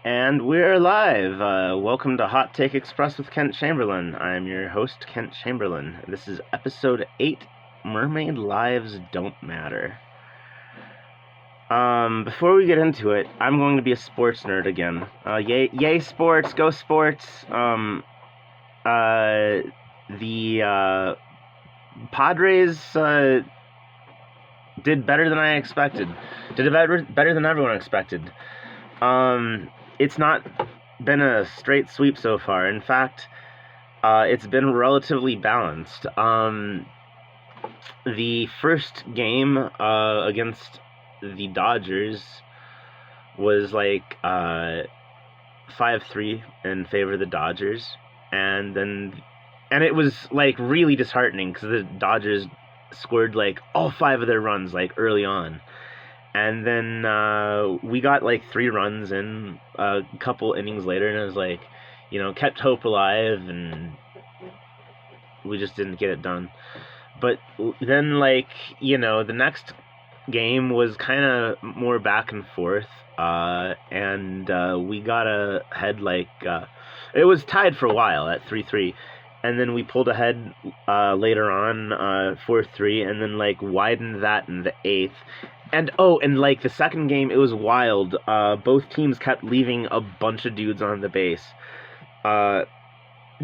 And we're live. Welcome to Hot Take Express with Kent Chamberlain. I'm your host, Kent Chamberlain. This is episode 8, Mermaid Lives Don't Matter. Before we get into it, I'm going to be a sports nerd again. Yay sports, go sports. The Padres did better than I expected. Did it better than everyone expected. It's not been a straight sweep so far. In fact, it's been relatively balanced. The first game against the Dodgers was like 5-3 in favor of the Dodgers, and it was like really disheartening because the Dodgers scored like all 5 of their runs like early on. And then we got like 3 runs in a couple innings later, and it was like, kept hope alive, and we just didn't get it done. But then, the next game was kind of more back and forth, and we got ahead it was tied for a while at 3-3. And then we pulled ahead later on 4-3, and then widened that in the 8th. And the second game, it was wild. Both teams kept leaving a bunch of dudes on the base.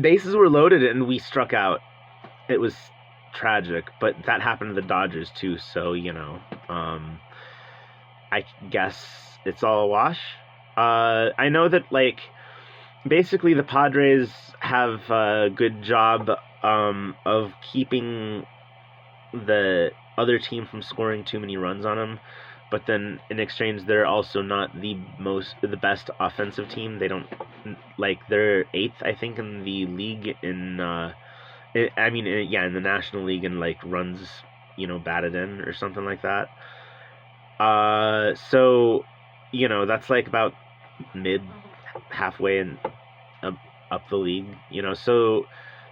Bases were loaded, and we struck out. It was tragic, but that happened to the Dodgers too. So I guess it's all a wash. I know that basically the Padres have a good job of keeping the other team from scoring too many runs on them, but then in exchange they're also not the best offensive team. They don't they're 8th, I think, in the league in in the National League in runs batted in or something like that. So that's about mid halfway and up the league, so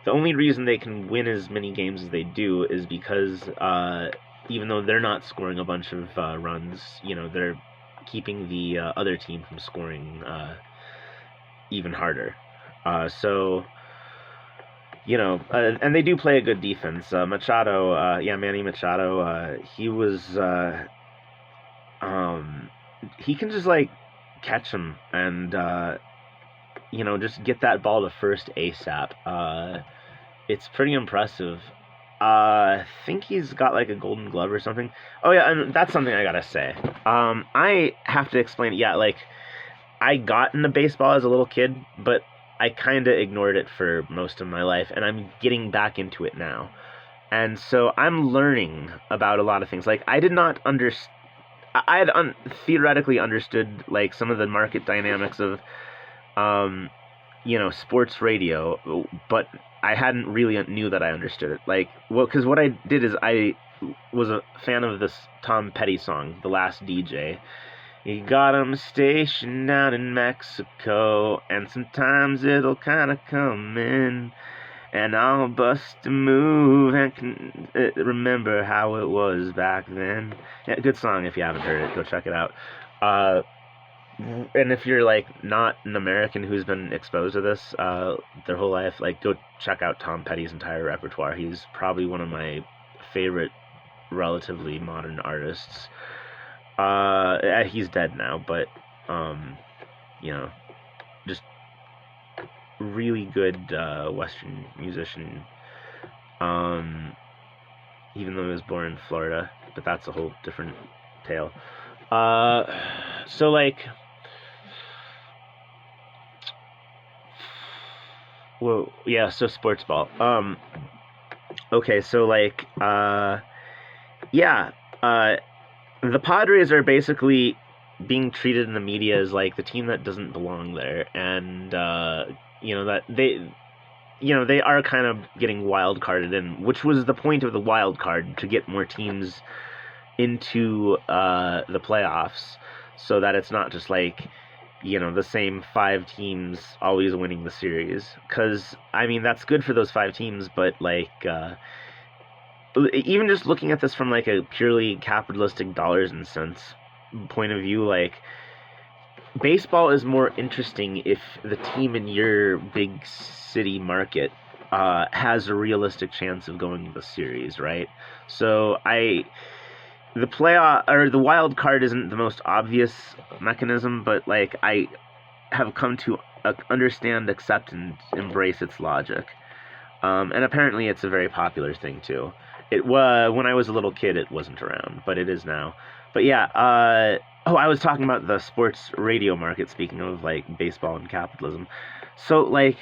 the only reason they can win as many games as they do is because even though they're not scoring a bunch of runs, they're keeping the other team from scoring even harder. And they do play a good defense. Machado, Manny Machado, he was he can just catch them and just get that ball to first ASAP. It's pretty impressive. I think he's got a Golden Glove or something. Oh yeah, and that's something I gotta say. I have to explain it. Yeah, I got into baseball as a little kid, but I kind of ignored it for most of my life, and I'm getting back into it now. And so I'm learning about a lot of things. I did not understand. I had theoretically understood some of the market dynamics of sports radio, but I hadn't really knew that I understood it. Because what I did is I was a fan of this Tom Petty song, The Last DJ. You got 'em stationed out in Mexico, and sometimes it'll kind of come in, and I'll bust a move and can remember how it was back then. Yeah, good song. If you haven't heard it, go check it out. And if you're not an American who's been exposed to this their whole life, go check out Tom Petty's entire repertoire. He's probably one of my favorite relatively modern artists. He's dead now, but just really good Western musician. Even though he was born in Florida, but that's a whole different tale. Well, yeah, so sports ball. Okay, so the Padres are basically being treated in the media as the team that doesn't belong there, and that they are kind of getting wild carded in, which was the point of the wild card, to get more teams into the playoffs, so that it's not just the same 5 teams always winning the series. Because that's good for those 5 teams, but even just looking at this from a purely capitalistic dollars and cents point of view, baseball is more interesting if the team in your big city market has a realistic chance of going to the series, right? So the playoff or the wild card isn't the most obvious mechanism, but like I have come to understand, accept, and embrace its logic. And apparently, it's a very popular thing too. It was when I was a little kid. It wasn't around, but it is now. But yeah. I was talking about the sports radio market. Speaking of like baseball and capitalism, so like,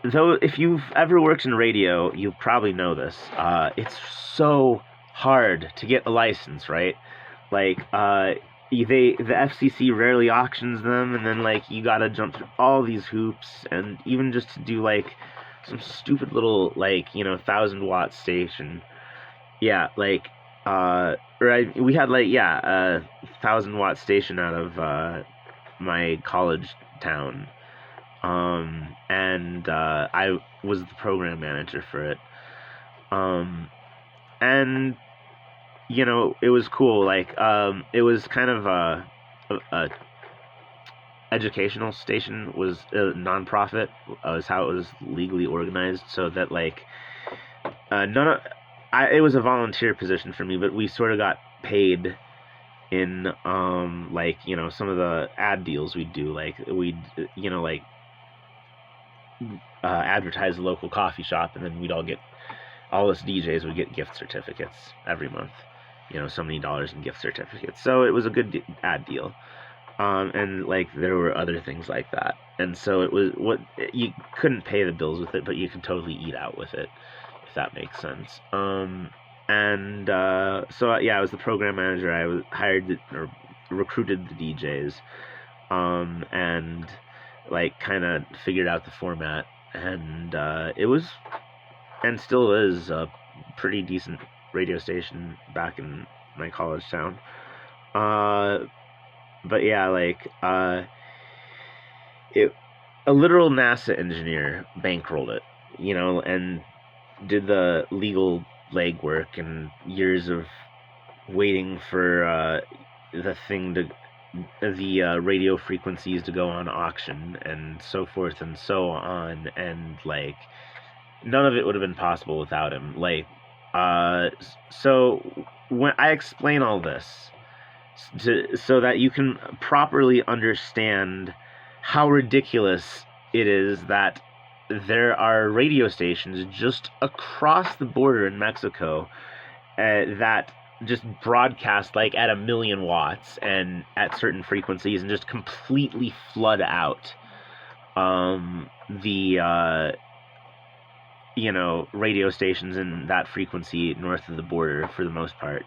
though, if you've ever worked in radio, you probably know this. It's so hard to get a license, right? Like, the FCC rarely auctions them, and then like you gotta jump through all these hoops, and even just to do like some stupid little like 1,000 watt station. Yeah, like we had like a 1,000 watt station out of my college town, and I was the program manager for it, and it was cool. Like, it was kind of a educational station, was a nonprofit, is how it was legally organized, so that like none of it was a volunteer position for me, but we sort of got paid in like some of the ad deals we'd do, like we'd like advertise a local coffee shop, and then we'd all us DJs would get gift certificates every month, so many dollars in gift certificates. So it was a good ad deal. And like there were other things like that, and so it was you couldn't pay the bills with it, but you could totally eat out with it, if that makes sense. And so yeah, I was the program manager. I was hired or recruited the DJs, and like kind of figured out the format, and it was and still is a pretty decent radio station back in my college town. But yeah, like a literal NASA engineer bankrolled it, and did the legal legwork and years of waiting for the radio frequencies to go on auction and so forth and so on, and like none of it would have been possible without him. Like, so when I explain all this, so that you can properly understand how ridiculous it is that there are radio stations just across the border in Mexico that just broadcast like at 1,000,000 watts and at certain frequencies, and just completely flood out the radio stations in that frequency north of the border for the most part.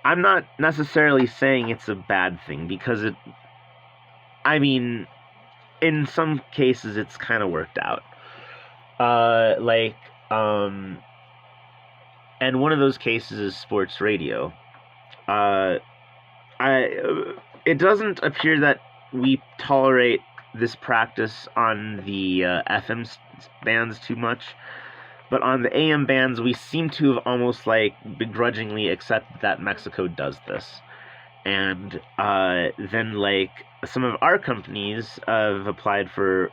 I'm not necessarily saying it's a bad thing, because in some cases it's kind of worked out. And one of those cases is sports radio. It doesn't appear that we tolerate this practice on the FM bands too much. But on the AM bands, we seem to have almost like begrudgingly accepted that Mexico does this. And then like some of our companies have applied for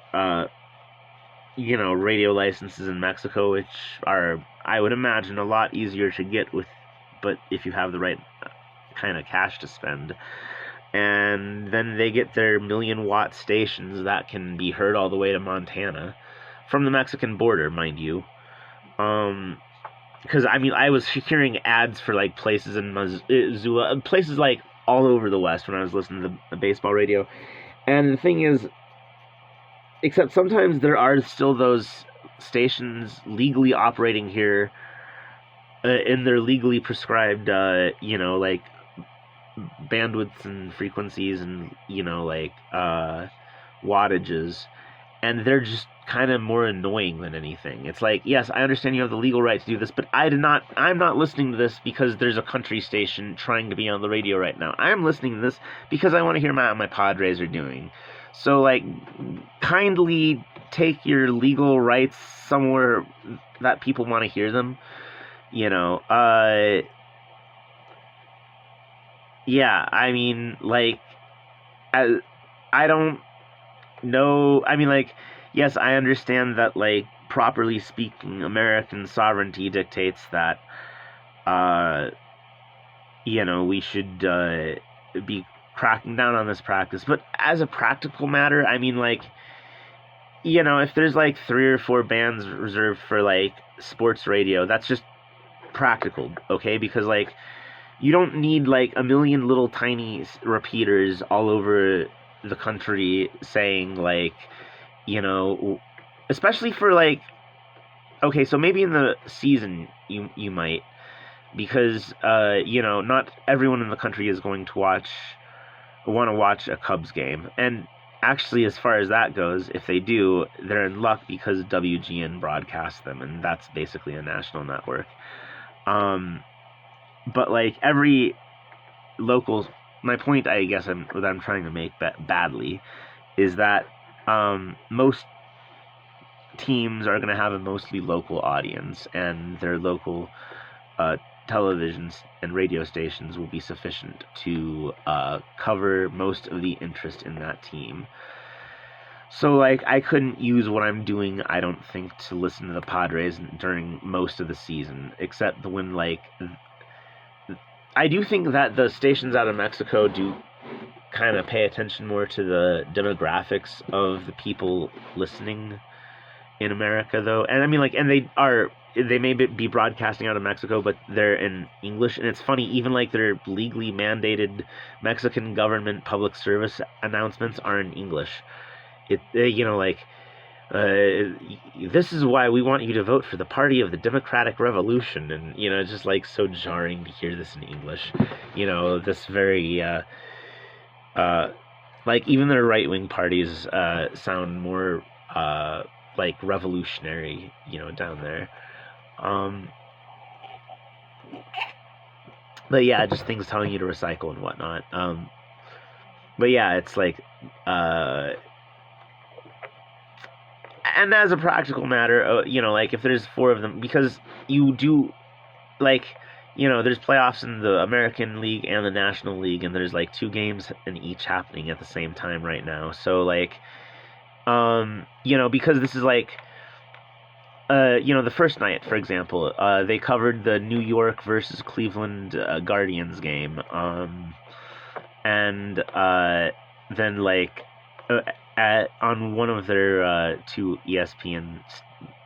radio licenses in Mexico, which are, I would imagine, a lot easier to get but if you have the right kind of cash to spend. And then they get their 1,000,000 watt stations that can be heard all the way to Montana from the Mexican border, mind you. Because I was hearing ads for like places in Missoula, places like all over the West when I was listening to the baseball radio. And the thing is, except sometimes there are still those stations legally operating here in their legally prescribed, like bandwidths and frequencies and like wattages, and they're just kind of more annoying than anything. It's like, yes, I understand you have the legal right to do this, but I'm not listening to this because there's a country station trying to be on the radio right now. I'm listening to this because I want to hear what my Padres are doing. So, like, kindly take your legal rights somewhere that people want to hear them. Yeah, like, I don't know. I mean, like, yes, I understand that, like, properly speaking, American sovereignty dictates that, uh, we should be cracking down on this practice. But as a practical matter, I mean, like, if there's like 3 or 4 bands reserved for like sports radio, that's just practical, okay? Because like you don't need like a million little tiny repeaters all over the country saying like, especially for like, okay, so maybe in the season you might, because not everyone in the country is going to want to watch a Cubs game. And actually, as far as that goes, if they do, they're in luck because WGN broadcasts them, and that's basically a national network. But like every local, my point, I guess, that I'm trying to make badly, is that most teams are going to have a mostly local audience, and their local televisions and radio stations will be sufficient to cover most of the interest in that team. So, like, I couldn't use what I'm doing, I don't think, to listen to the Padres during most of the season, except when, like, I do think that the stations out of Mexico do kind of pay attention more to the demographics of the people listening in America, though. And I mean, like, and they may be broadcasting out of Mexico, but they're in English. And it's funny, even like their legally mandated Mexican government public service announcements are in English. This is why we want you to vote for the Party of the Democratic Revolution. And, it's just like so jarring to hear this in English. This very, like, even their right-wing parties sound more like revolutionary, down there. But yeah, just things telling you to recycle and whatnot. But yeah, it's like, and as a practical matter, like if there's 4 of them, because you do, like, there's playoffs in the American League and the National League, and there's like 2 games in each happening at the same time right now. So like, because this is like, the first night, for example, they covered the New York versus Cleveland Guardians game, and then like on one of their 2 ESPN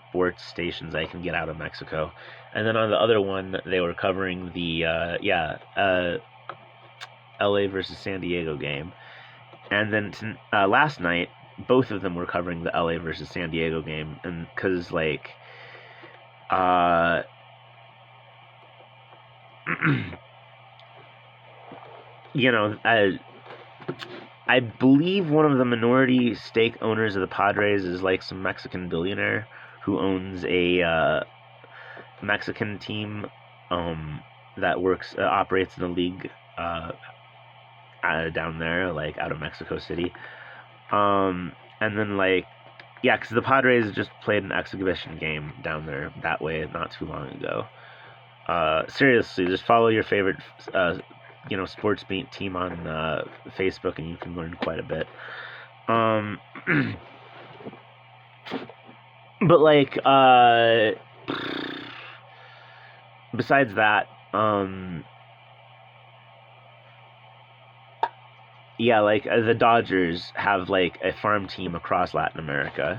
sports stations I can get out of Mexico, and then on the other one they were covering the LA versus San Diego game, and then last night both of them were covering the LA versus San Diego game, and because like I believe one of the minority stake owners of the Padres is like some Mexican billionaire who owns a Mexican team that operates in a league down there, like out of Mexico City. And then like, yeah, because the Padres just played an exhibition game down there that way not too long ago. Seriously, just follow your favorite sports beat team on Facebook, and you can learn quite a bit. But like, besides that, yeah, like the Dodgers have like a farm team across Latin America.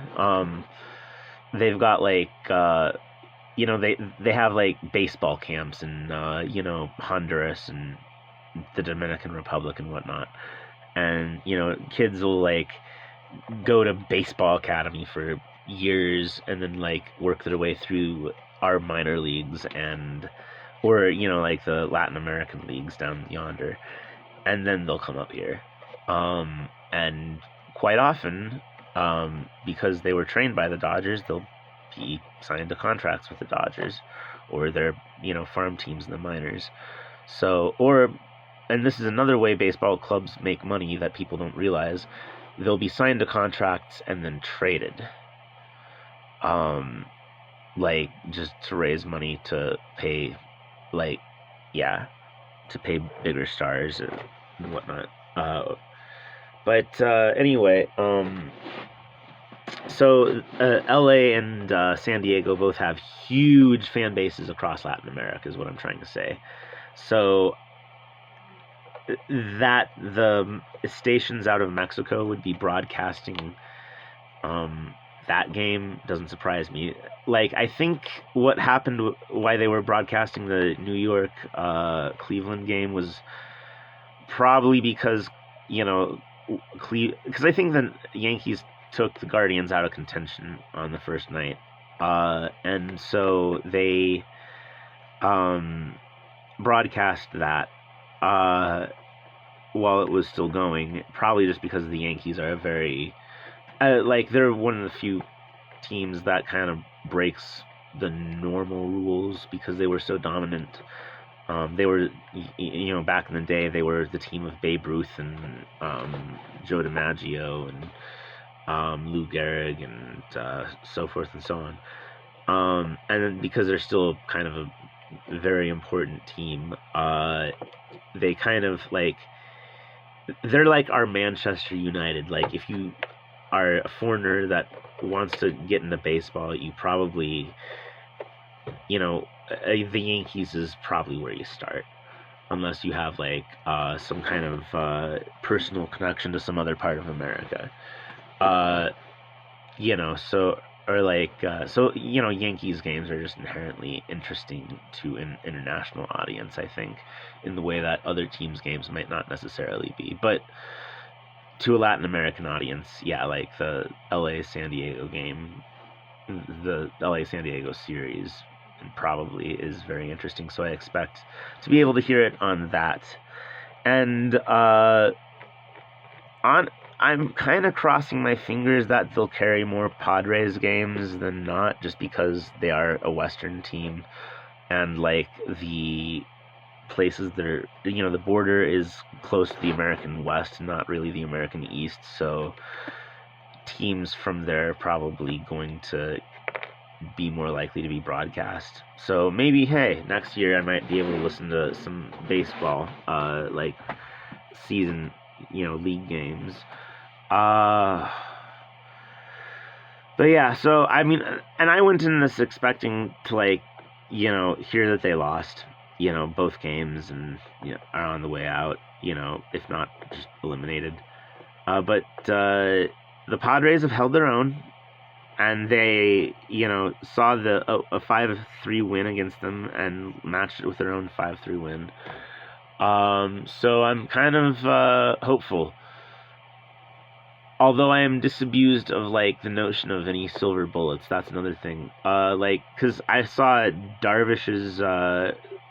They've got like they have like baseball camps in Honduras and the Dominican Republic and whatnot, and kids will like go to baseball academy for years and then like work their way through our minor leagues or like the Latin American leagues down yonder, and then they'll come up here, and quite often, because they were trained by the Dodgers, they'll be signed to contracts with the Dodgers or their farm teams in the minors. And this is another way baseball clubs make money that people don't realize. They'll be signed to contracts and then traded, like just to raise money to pay, to pay bigger stars and whatnot. But anyway, so LA and San Diego both have huge fan bases across Latin America, is what I'm trying to say. So that the stations out of Mexico would be broadcasting that game doesn't surprise me. Like, I think what happened, why they were broadcasting the New York Cleveland game was probably because, because I think the Yankees took the Guardians out of contention on the first night, and so they broadcast that while it was still going, probably just because the Yankees are a very they're one of the few teams that kind of breaks the normal rules because they were so dominant. They were, back in the day, they were the team of Babe Ruth and Joe DiMaggio and Lou Gehrig and so forth and so on. And then because they're still kind of a very important team, they kind of they're like our Manchester United. Like, if you are a foreigner that wants to get into baseball, you probably, the Yankees is probably where you start, unless you have some kind of personal connection to some other part of America. Yankees games are just inherently interesting to an international audience, I think, in the way that other teams' games might not necessarily be. But to a Latin American audience, yeah, like the LA San Diego game, the LA San Diego series probably is very interesting. So I expect to be able to hear it on that. And I'm kind of crossing my fingers that they'll carry more Padres games than not, just because they are a Western team, and the places that are, the border is close to the American West, not really the American East, so teams from there are probably going to be more likely to be broadcast. So maybe, hey, next year I might be able to listen to some baseball, season, league games. But yeah, so I mean, and I went in this expecting to hear that they lost, both games, and are on the way out, if not just eliminated. But the Padres have held their own, and they saw a 5-3 win against them and matched it with their own 5-3 win. So I'm kind of hopeful. Although I am disabused of the notion of any silver bullets. That's another thing. Because I saw Darvish's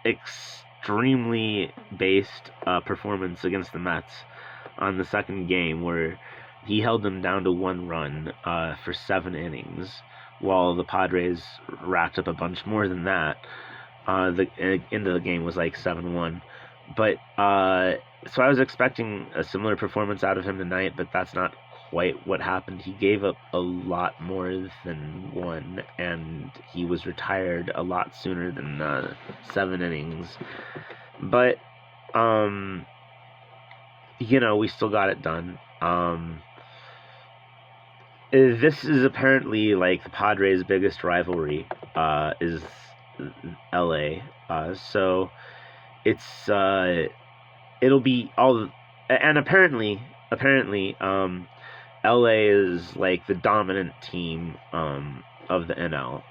extremely based performance against the Mets on the second game, where he held them down to 1 run for 7 innings, while the Padres racked up a bunch more than that. The end of the game was 7-1. But so I was expecting a similar performance out of him tonight, but that's not quite what happened. He gave up a lot more than 1, and he was retired a lot sooner than 7 innings. But we still got it done. This is apparently the Padres' biggest rivalry is LA. So it's it'll be all, and apparently LA is the dominant team of the NL.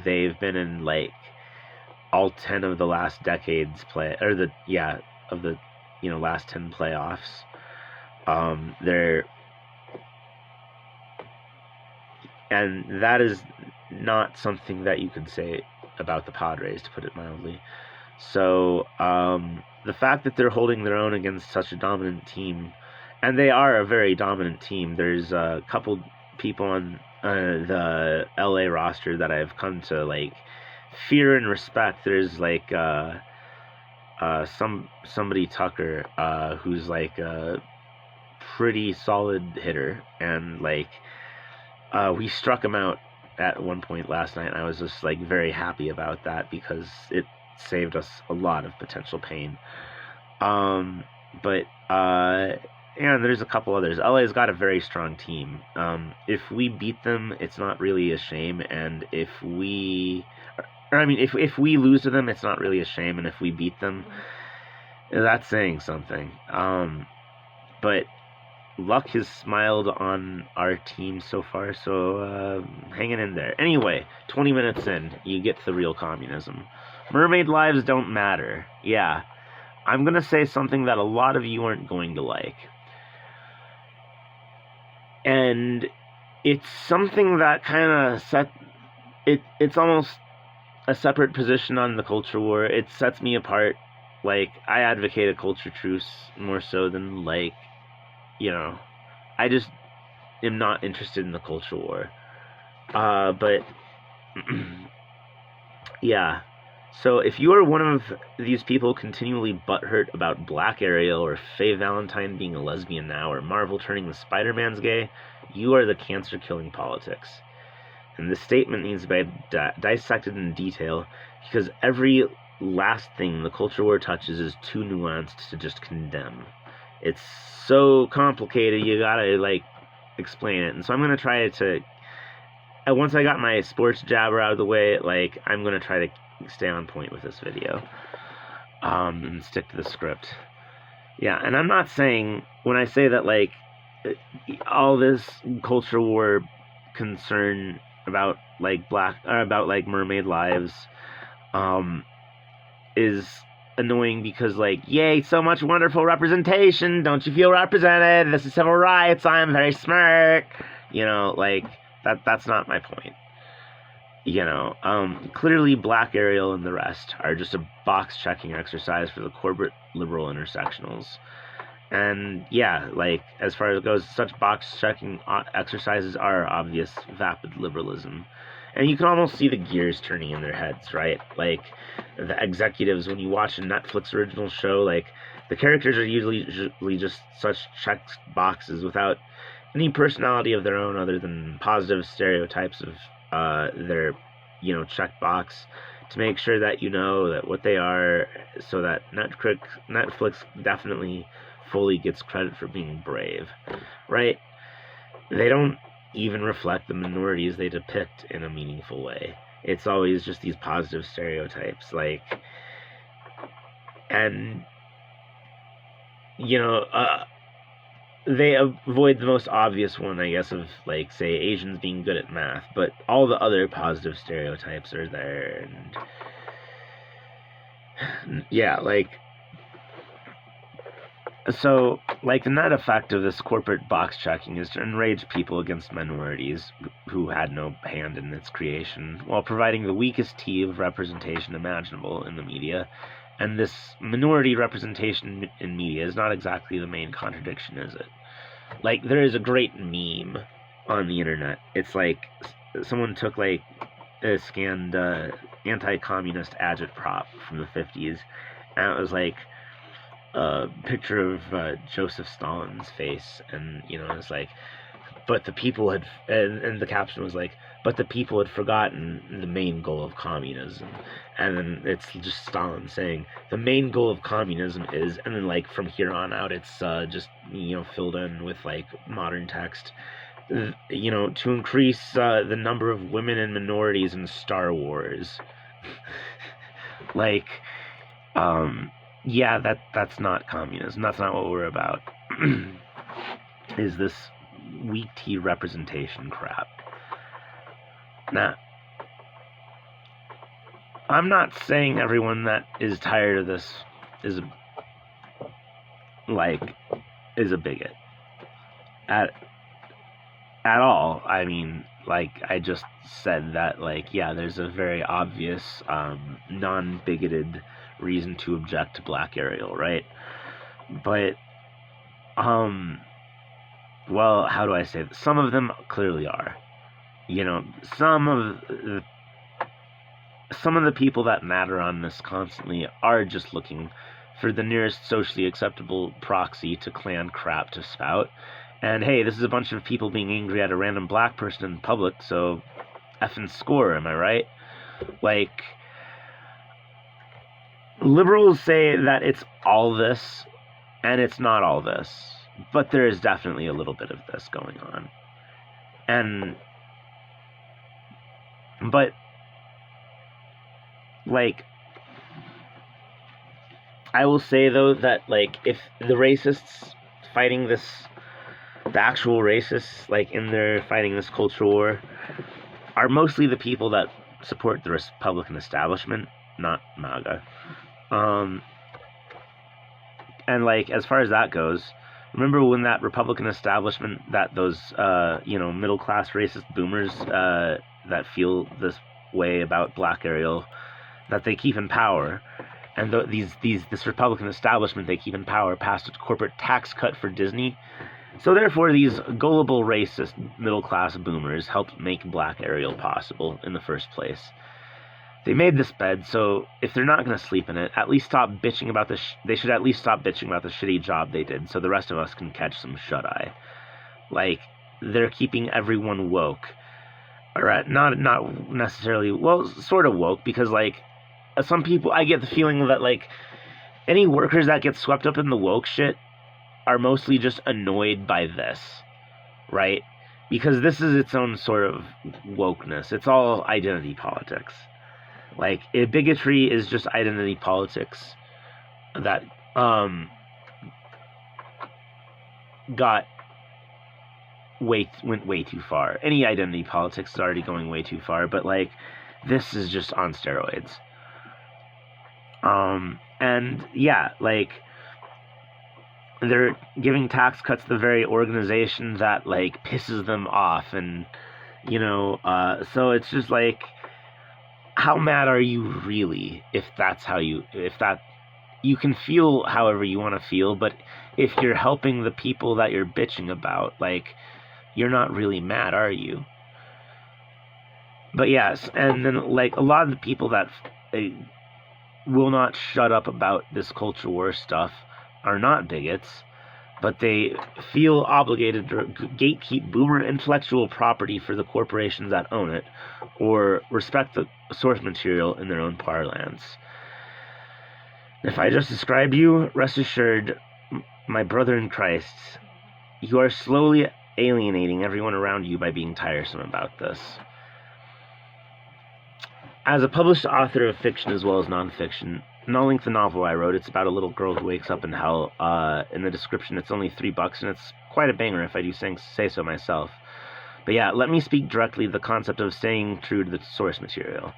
They've been in all 10 of the last decades of the last 10 playoffs. And that is not something that you could say about the Padres, to put it mildly. So the fact that they're holding their own against such a dominant team, and they are a very dominant team. There's a couple people on the LA roster that I've come to fear and respect. There's somebody Tucker, who's a pretty solid hitter, and we struck him out at one point last night, and I was just very happy about that because it saved us a lot of potential pain. But and there's a couple others. LA's got a very strong team. If we beat them, it's not really a shame, and if we lose to them, it's not really a shame, and if we beat them, that's saying something. But luck has smiled on our team so far, so hanging in there. Anyway, 20 minutes in, you get to the real communism. Mermaid lives don't matter. Yeah, I'm going to say something that a lot of you aren't going to like. And it's something that kind of it's almost a separate position on the culture war. It sets me apart. Like, I advocate a culture truce more so than, like, I just am not interested in the culture war. But yeah. So if you are one of these people continually butthurt about Black Ariel or Faye Valentine being a lesbian now or Marvel turning the Spider-Man's gay, you are the cancer-killing politics. And this statement needs to be dissected in detail because every last thing the culture war touches is too nuanced to just condemn. It's so complicated, you gotta, like, explain it. And so I'm gonna try to... once I got my sports jabber out of the way, like, I'm gonna try to stay on point with this video. And stick to the script. Yeah, and I'm not saying... when I say that, like, all this culture war concern about, like, mermaid lives, is annoying because, like, yay, so much wonderful representation, don't you feel represented, this is civil rights, I'm very smart, like, that's not my point. Clearly Black Ariel and the rest are just a box-checking exercise for the corporate liberal intersectionals. And, yeah, like, as far as it goes, such box-checking exercises are obvious vapid liberalism. And you can almost see the gears turning in their heads, right? Like, the executives, when you watch a Netflix original show, like, the characters are usually just such checked boxes without any personality of their own other than positive stereotypes of their, checked box to make sure that you know that what they are, so that Netflix definitely fully gets credit for being brave, right? They don't even reflect the minorities they depict in a meaningful way. It's always just these positive stereotypes, like, and, they avoid the most obvious one, I guess, of, like, say, Asians being good at math, but all the other positive stereotypes are there, and, yeah, like, so, like, the net effect of this corporate box checking is to enrage people against minorities who had no hand in its creation, while providing the weakest tea of representation imaginable in the media. And this minority representation in media is not exactly the main contradiction, is it? Like, there is a great meme on the internet. It's like someone took, like, a scanned anti-communist agitprop from the 50s, and it was like a picture of Joseph Stalin's face, and, it's like, but the people had, and the caption was like, but the people had forgotten the main goal of communism. And then it's just Stalin saying, the main goal of communism is, and then, like, from here on out, it's just, filled in with, like, modern text, to increase the number of women and minorities in Star Wars. Like, yeah, that's not communism. That's not what we're about. Is this weak tea representation crap. Now, I'm not saying everyone that is tired of this is a bigot. At all. I mean, like, I just said that, like, yeah, there's a very obvious, non-bigoted reason to object to Black Ariel, right? But, well, how do I say this? Some of them clearly are. Some of the people that matter on this constantly are just looking for the nearest socially acceptable proxy to Klan crap to spout. And hey, this is a bunch of people being angry at a random black person in public, so effing score, am I right? Like, liberals say that it's all this, and it's not all this. But there is definitely a little bit of this going on. But, like, I will say, though, that, like, if the racists fighting this, the actual racists, like, in there fighting this culture war, are mostly the people that support the Republican establishment, not MAGA. And, like, as far as that goes, remember when that Republican establishment, that those, middle-class racist boomers that feel this way about Black Ariel, that they keep in power, and this Republican establishment they keep in power passed a corporate tax cut for Disney. So therefore, these gullible, racist, middle-class boomers helped make Black Ariel possible in the first place. They made this bed, so if they're not going to sleep in it, at least stop bitching about they should at least stop bitching about the shitty job they did, so the rest of us can catch some shut-eye. Like, they're keeping everyone woke. Alright, not necessarily, well, sort of woke, because, like, some people, I get the feeling that, like, any workers that get swept up in the woke shit are mostly just annoyed by this, right? Because this is its own sort of wokeness. It's all identity politics. Like, bigotry is just identity politics that went way too far. Any identity politics is already going way too far, but, like, this is just on steroids. And yeah, like, they're giving tax cuts to the very organization that, like, pisses them off, and, so it's just like, how mad are you really, if you can feel however you want to feel, but if you're helping the people that you're bitching about, like, you're not really mad, are you? But yes, and then, like, a lot of the people that will not shut up about this culture war stuff are not bigots, but they feel obligated to gatekeep boomer intellectual property for the corporations that own it, or respect the source material in their own parlance. If I just described you, rest assured, my brother in Christ, you are slowly alienating everyone around you by being tiresome about this. As a published author of fiction as well as nonfiction, Null Length, the novel I wrote, it's about a little girl who wakes up in hell. In the description, it's only $3, and it's quite a banger if I do say so myself. But yeah, let me speak directly to the concept of staying true to the source material.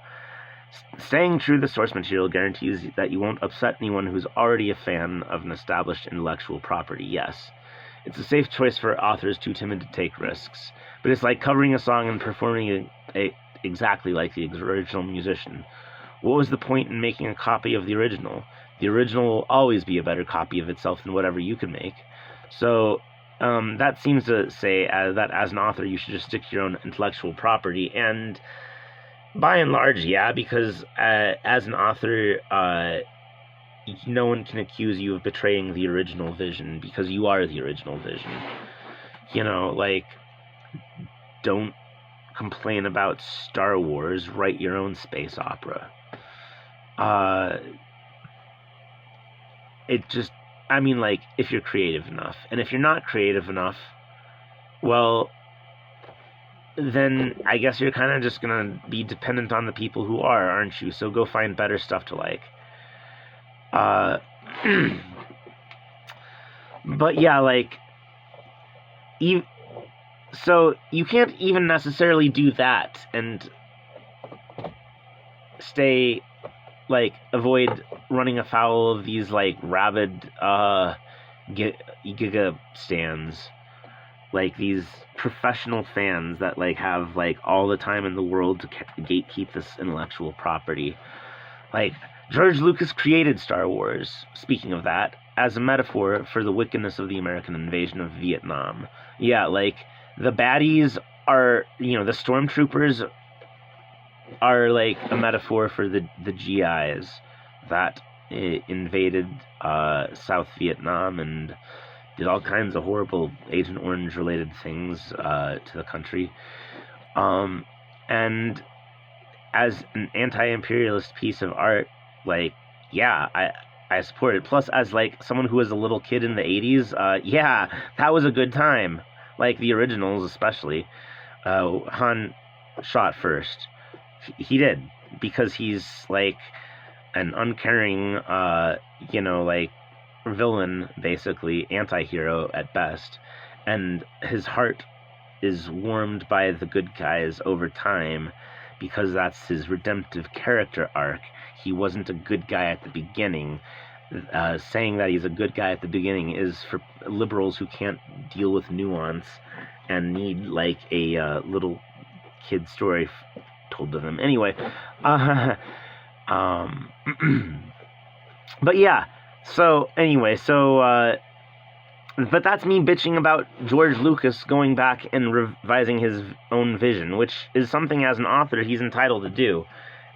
Staying true to the source material guarantees that you won't upset anyone who's already a fan of an established intellectual property, yes. It's a safe choice for authors too timid to take risks, but it's like covering a song and performing it exactly like the original musician. What was the point in making a copy of the original? The original will always be a better copy of itself than whatever you can make. So, that seems to say that as an author you should just stick to your own intellectual property, and by and large, yeah, because as an author, no one can accuse you of betraying the original vision, because you are the original vision. Like, don't complain about Star Wars, write your own space opera. Like, if you're creative enough. And if you're not creative enough, well, then I guess you're kind of just gonna be dependent on the people who are, aren't you? So go find better stuff to like. But yeah, like, so you can't even necessarily do that and avoid running afoul of these, like, rabid giga stands, like these professional fans that, like, have, like, all the time in the world to gatekeep this intellectual property. Like, George Lucas created Star Wars, speaking of that, as a metaphor for the wickedness of the American invasion of Vietnam. Yeah, like, the baddies are, the stormtroopers are, like, a metaphor for the GIs that invaded South Vietnam and did all kinds of horrible Agent Orange related things to the country. And as an anti-imperialist piece of art, like, yeah, I support it. Plus, as like someone who was a little kid in the '80s, yeah, that was a good time. Like the originals, especially. Han shot first. He did, because he's like an uncaring, like villain, basically anti-hero at best, and his heart is warmed by the good guys over time because that's his redemptive character arc. He wasn't a good guy at the beginning. Saying that he's a good guy at the beginning is for liberals who can't deal with nuance and need like a little kid story told to them. Anyway, um, but yeah. So anyway, but that's me bitching about George Lucas going back and revising his own vision, which is something as an author he's entitled to do.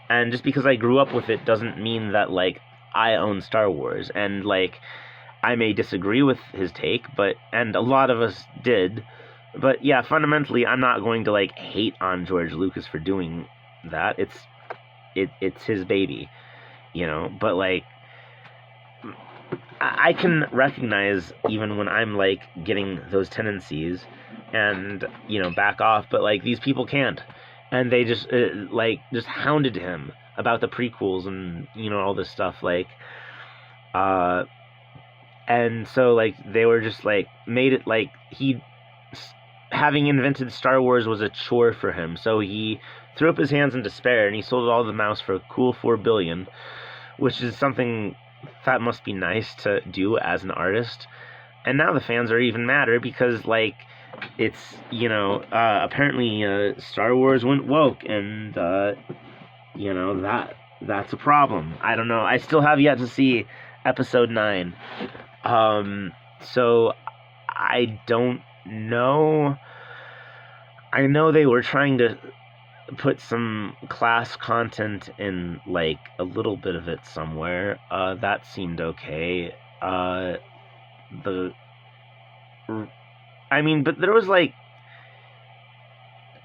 And just because I grew up with it doesn't mean that, like, I own Star Wars. And, like, I may disagree with his take, and a lot of us did. But, yeah, fundamentally, I'm not going to, like, hate on George Lucas for doing that. It's his baby, But, like, I can recognize, even when I'm, like, getting those tendencies and, back off, but, like, these people can't. And they just, just hounded him about the prequels and, all this stuff, like, and so, like, they were just, like, made it, like, having invented Star Wars was a chore for him, so he threw up his hands in despair, and he sold all the mouse for a cool $4 billion, which is something that must be nice to do as an artist. And now the fans are even madder because, like, it's, apparently Star Wars went woke, and, that's a problem. I don't know. I still have yet to see Episode 9. So I don't know. I know they were trying to put some class content in, like, a little bit of it somewhere. That seemed okay. But there was, like,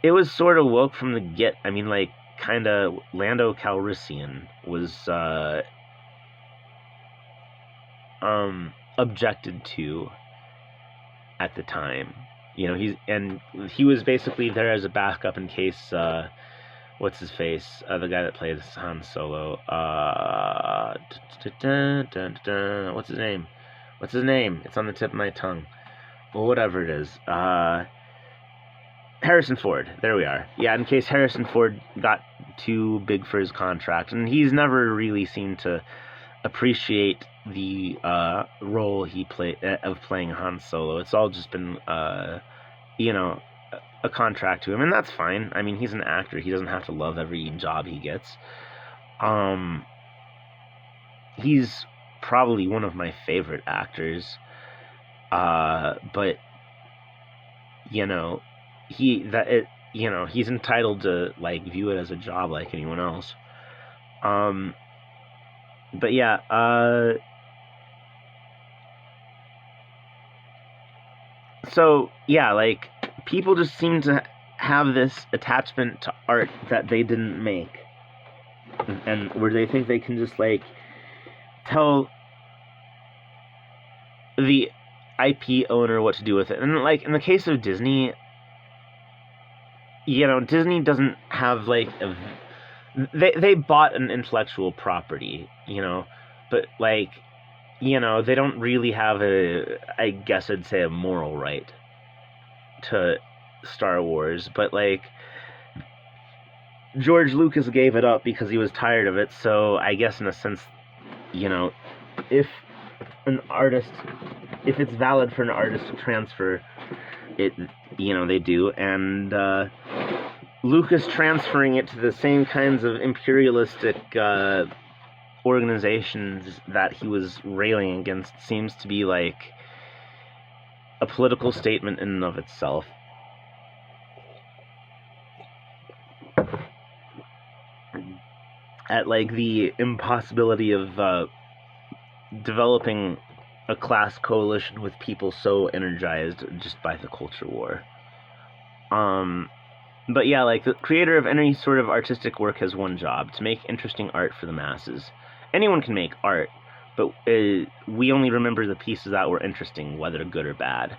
it was sort of woke from the get. I mean, like, kind of Lando Calrissian was objected to at the time. He was basically there as a backup in case what's his face, the guy that plays Han Solo, what's his name? It's on the tip of my tongue. Well, whatever it is. Harrison Ford. There we are. Yeah, in case Harrison Ford got too big for his contract. And he's never really seemed to appreciate the role he played of playing Han Solo. It's all just been, a contract to him. And that's fine. I mean, he's an actor. He doesn't have to love every job he gets. He's probably one of my favorite actors. But, he's entitled to, like, view it as a job like anyone else. But yeah, so yeah, like, people just seem to have this attachment to art that they didn't make, and where they think they can just, like, tell the IP owner what to do with it. And, like, in the case of Disney, Disney doesn't have, like, they bought an intellectual property, but, like, they don't really have I guess I'd say, a moral right to Star Wars. But, like, George Lucas gave it up because he was tired of it, so I guess in a sense, if it's valid for an artist to transfer it, they do. And Lucas transferring it to the same kinds of imperialistic organizations that he was railing against seems to be, like, a political statement in and of itself. At, like, the impossibility of developing a class coalition with people so energized just by the culture war. But yeah, like, the creator of any sort of artistic work has one job: to make interesting art for the masses. Anyone can make art, but we only remember the pieces that were interesting, whether good or bad.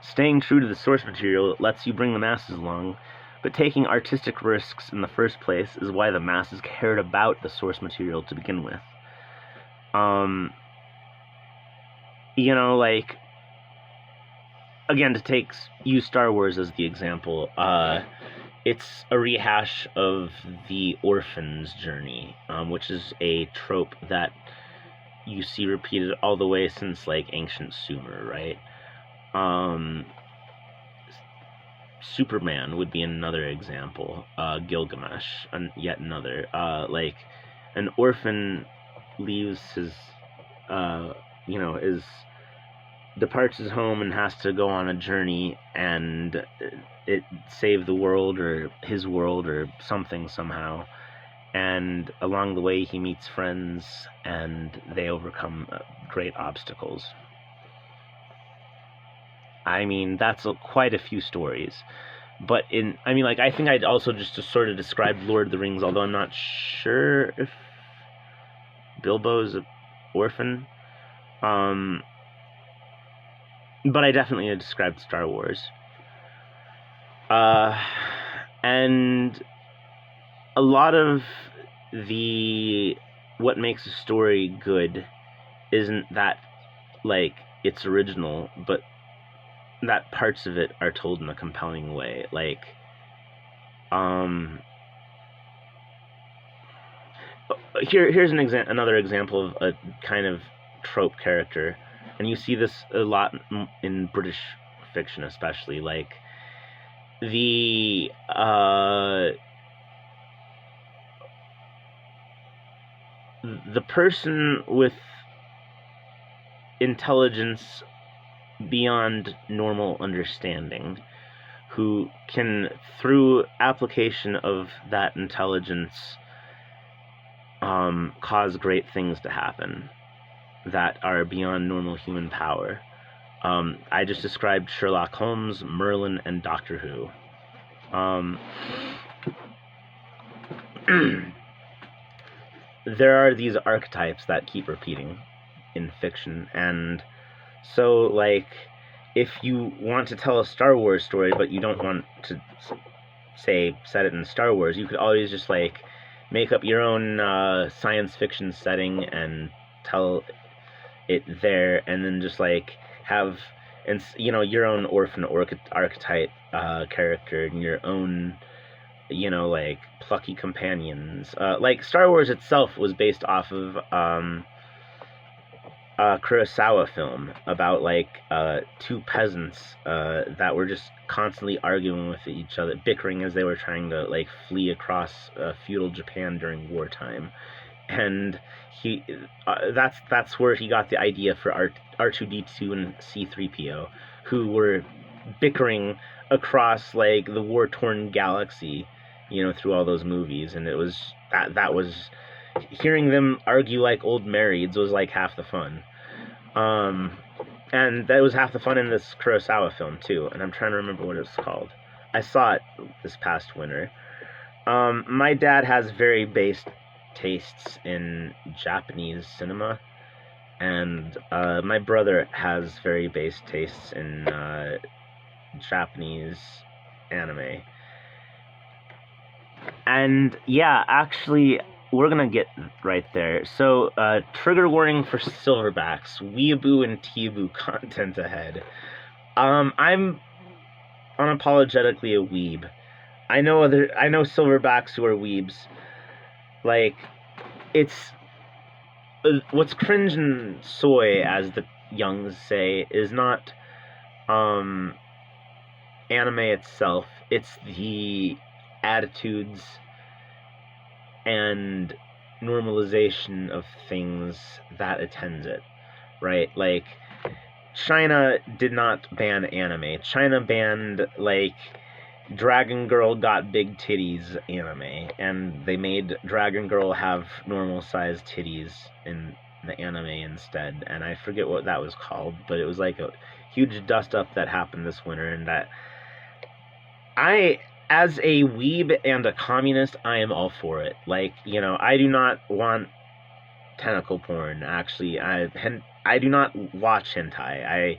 Staying true to the source material lets you bring the masses along, but taking artistic risks in the first place is why the masses cared about the source material to begin with. Like, again, to use Star Wars as the example, it's a rehash of the orphan's journey, which is a trope that you see repeated all the way since, like, ancient Sumer, right? Superman would be another example. Gilgamesh, yet another. Like, an orphan leaves his, departs his home and has to go on a journey and it save the world or his world or something somehow. And along the way he meets friends and they overcome great obstacles. I mean, that's quite a few stories. But I think I'd also just sort of described Lord of the Rings, although I'm not sure if Bilbo's an orphan. But I definitely described Star Wars. And a lot of what makes a story good isn't that, like, it's original, but that parts of it are told in a compelling way. Like, here's another example of a kind of trope character, and you see this a lot in British fiction, especially. Like, the person with intelligence beyond normal understanding, who can, through application of that intelligence, cause great things to happen that are beyond normal human power. I just described Sherlock Holmes, Merlin, and Doctor Who. There are these archetypes that keep repeating in fiction, and so, like, if you want to tell a Star Wars story, but you don't want to, say, set it in Star Wars, you could always just, like, make up your own science fiction setting and tell it there, and then just, like, have, your own orphan archetype character and your own, like, plucky companions. Like, Star Wars itself was based off of a Kurosawa film about, like, two peasants that were just constantly arguing with each other, bickering as they were trying to, like, flee across feudal Japan during wartime. And that's where he got the idea for R2-D2 and C-3PO, who were bickering across, like, the war-torn galaxy, through all those movies. And it was that was hearing them argue like old marrieds was, like, half the fun. And that was half the fun in this Kurosawa film too, and I'm trying to remember what it was called. I saw it this past winter. My dad has very base tastes in Japanese cinema, and my brother has very base tastes in Japanese anime. And yeah, actually, we're gonna get right there. So, trigger warning for silverbacks, weeaboo and teaboo content ahead. I'm unapologetically a weeb. I know silverbacks who are weebs. Like, it's what's cringe and soy, as the youngs say, is not anime itself. It's the attitudes and normalization of things that attends it, right? Like, China did not ban anime. China banned, like, Dragon Girl got big titties anime, and they made Dragon Girl have normal sized titties in the anime instead, and I forget what that was called, but it was like a huge dust up that happened this winter, and that as a weeb and a communist, I am all for it. Like, I do not want tentacle porn. Actually, I do not watch hentai.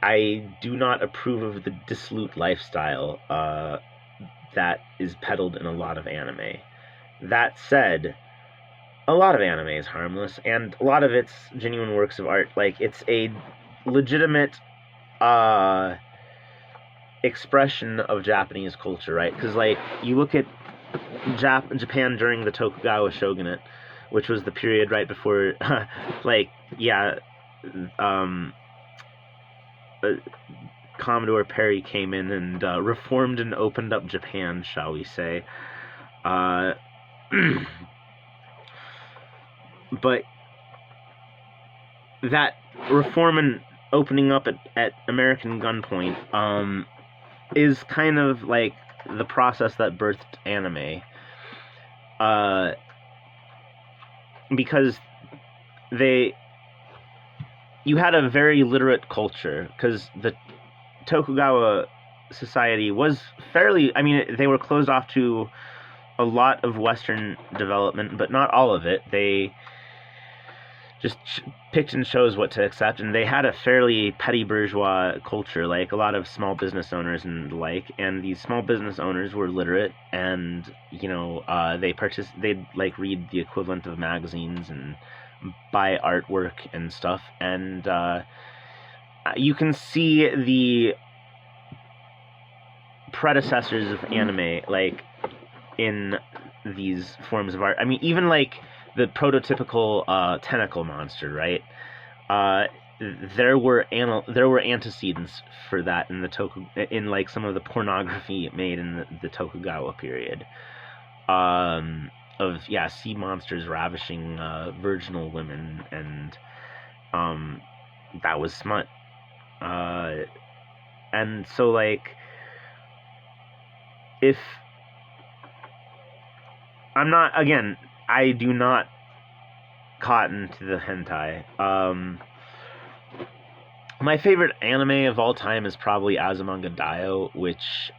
I do not approve of the dissolute lifestyle that is peddled in a lot of anime. That said, a lot of anime is harmless, and a lot of it's genuine works of art. Like, it's a legitimate expression of Japanese culture, right? Because, like, you look at Japan during the Tokugawa shogunate, which was the period right before, like, yeah, Commodore Perry came in and reformed and opened up Japan, shall we say. But that reform and opening up at American gunpoint is kind of like the process that birthed anime. Because you had a very literate culture, because the Tokugawa society was fairly, I mean, they were closed off to a lot of Western development, but not all of it. They just picked and chose what to accept, and they had a fairly petty bourgeois culture, like a lot of small business owners and the like, and these small business owners were literate, and, you know, they'd, like, read the equivalent of magazines and buy artwork and stuff, and you can see the predecessors of anime, like, in these forms of art. I mean, even, like, the prototypical tentacle monster, right? There were antecedents for that in like some of the pornography made in the Tokugawa period. Of sea monsters ravishing virginal women, and that was smut. And so, like, if I'm not, again, I do not cotton to the hentai. My favorite anime of all time is probably Azumanga Daioh, which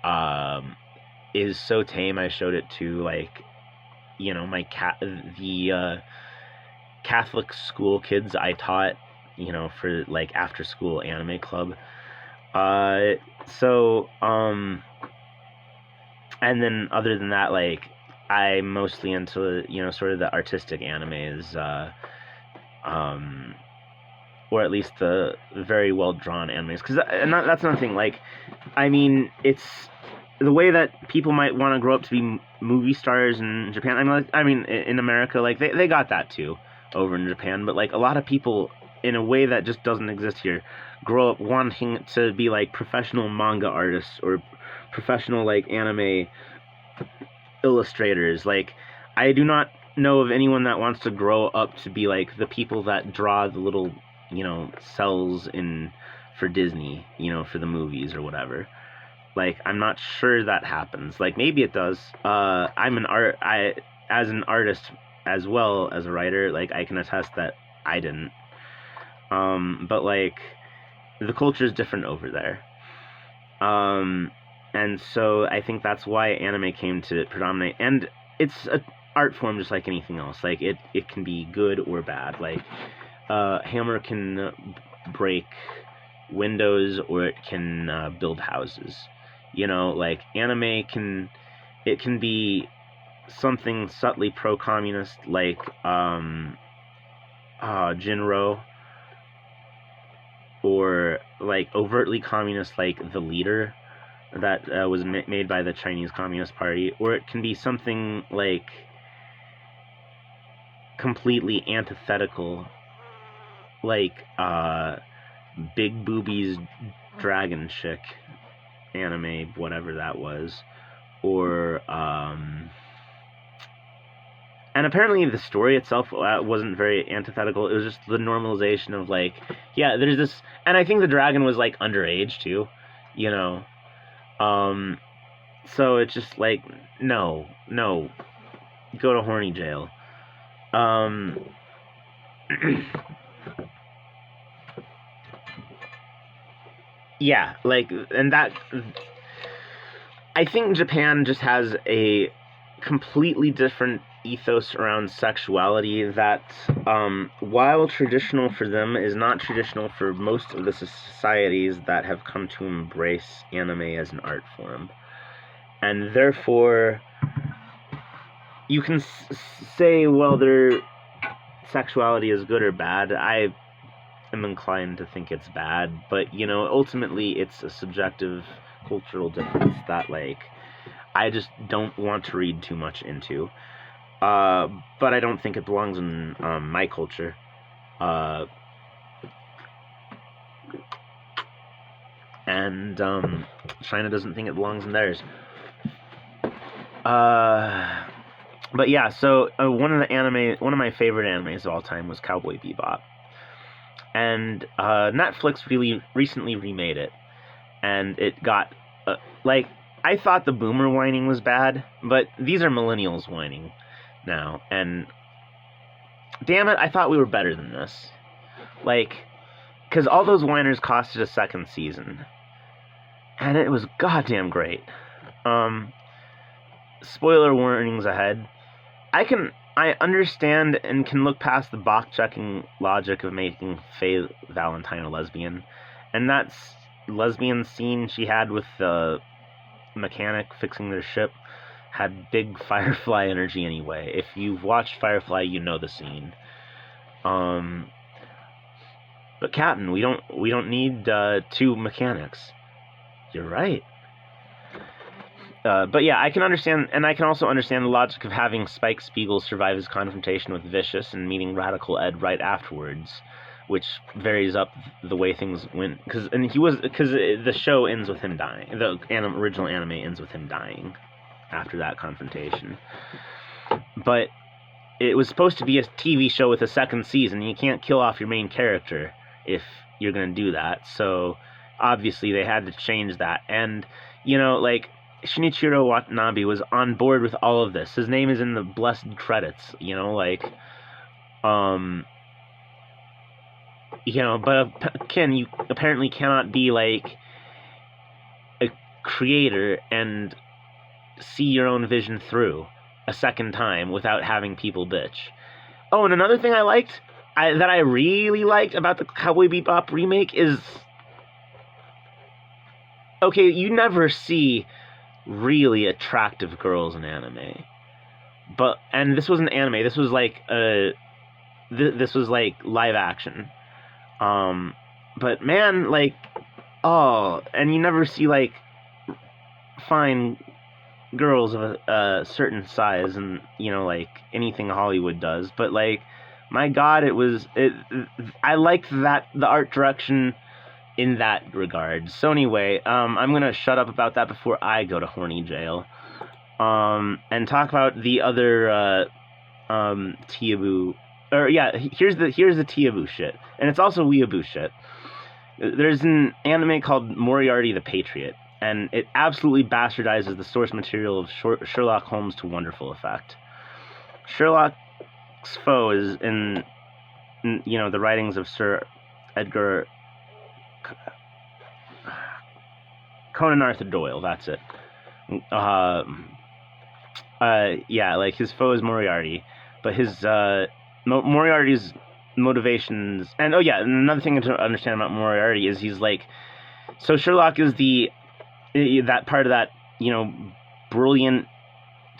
is so tame. I showed it to, like, you know, the Catholic school kids I taught, you know, for, like, after school anime club. And then other than that, like, I'm mostly into, you know, sort of the artistic animes, or at least the very well drawn animes. Because that's another thing. Like, I mean, it's the way that people might want to grow up to be movie stars in Japan. I mean, in America, like, they got that too over in Japan. But, like, a lot of people, in a way that just doesn't exist here, grow up wanting to be, like, professional manga artists or professional, like, anime illustrators. Like, I do not know of anyone that wants to grow up to be, like, the people that draw the little, you know, cells for Disney, you know, for the movies or whatever. Like, I'm not sure that happens. Like, maybe it does. As an artist as well as a writer, like, I can attest that I didn't. But, like, the culture is different over there. And so I think that's why anime came to predominate. And it's an art form just like anything else. Like, it can be good or bad. Like, hammer can break windows, or it can build houses. You know, like, anime can be something subtly pro-communist, like Jinro, or, like, overtly communist, like The Leader, that was made by the Chinese Communist Party, or it can be something, like, completely antithetical, like Big Boobies Dragon Chick anime, whatever that was, or and apparently the story itself wasn't very antithetical. It was just the normalization of, like, yeah, there's this, and I think the dragon was, like, underage too, you know. So it's just like, no, go to horny jail. Yeah, like, and that, I think Japan just has a completely different ethos around sexuality that, while traditional for them, is not traditional for most of the societies that have come to embrace anime as an art form. And therefore, you can say, well, their sexuality is good or bad. I am inclined to think it's bad, but, you know, ultimately it's a subjective cultural difference that, like, I just don't want to read too much into. But I don't think it belongs in my culture. And China doesn't think it belongs in theirs. But yeah, so one of my favorite animes of all time was Cowboy Bebop. And Netflix really recently remade it. And it got, I thought the boomer whining was bad, but these are millennials whining now. And damn it, I thought we were better than this. Like, because all those whiners costed a second season. And it was goddamn great. Spoiler warnings ahead. I understand and can look past the box-checking logic of making Faye Valentine a lesbian. And that lesbian scene she had with the mechanic fixing their ship had big Firefly energy anyway. If you've watched Firefly, you know the scene. But Captain, we don't need two mechanics. You're right. But yeah, I can understand, and I can also understand the logic of having Spike Spiegel survive his confrontation with Vicious and meeting Radical Ed right afterwards, which varies up the way things went. Because the show ends with him dying. The original anime ends with him dying after that confrontation. But it was supposed to be a TV show with a second season. You can't kill off your main character if you're going to do that. So obviously they had to change that. And, you know, like, Shinichiro Watanabe was on board with all of this. His name is in the blessed credits, you know, like, you know, but Ken, you apparently cannot be, like, a creator and see your own vision through a second time without having people bitch. Oh, and another thing that I really liked about the Cowboy Bebop remake is, okay, you never see really attractive girls in anime, and this wasn't anime. This was like this was like live action. But man, like, oh, and you never see like fine girls of a certain size, and you know, like anything Hollywood does. But like, my God, I liked the art direction in that regard. So anyway, I'm gonna shut up about that before I go to horny jail, and talk about the other Teaboo. Or yeah, here's the Teaboo shit, and it's also weeaboo shit. There's an anime called Moriarty the Patriot, and it absolutely bastardizes the source material of Sherlock Holmes to wonderful effect. Sherlock's foe is in you know, the writings of Sir Edgar Conan Arthur Doyle, that's it. Yeah, like, his foe is Moriarty, but his Moriarty's motivations, and oh yeah, another thing to understand about Moriarty is he's like, so Sherlock is that part of that, you know, brilliant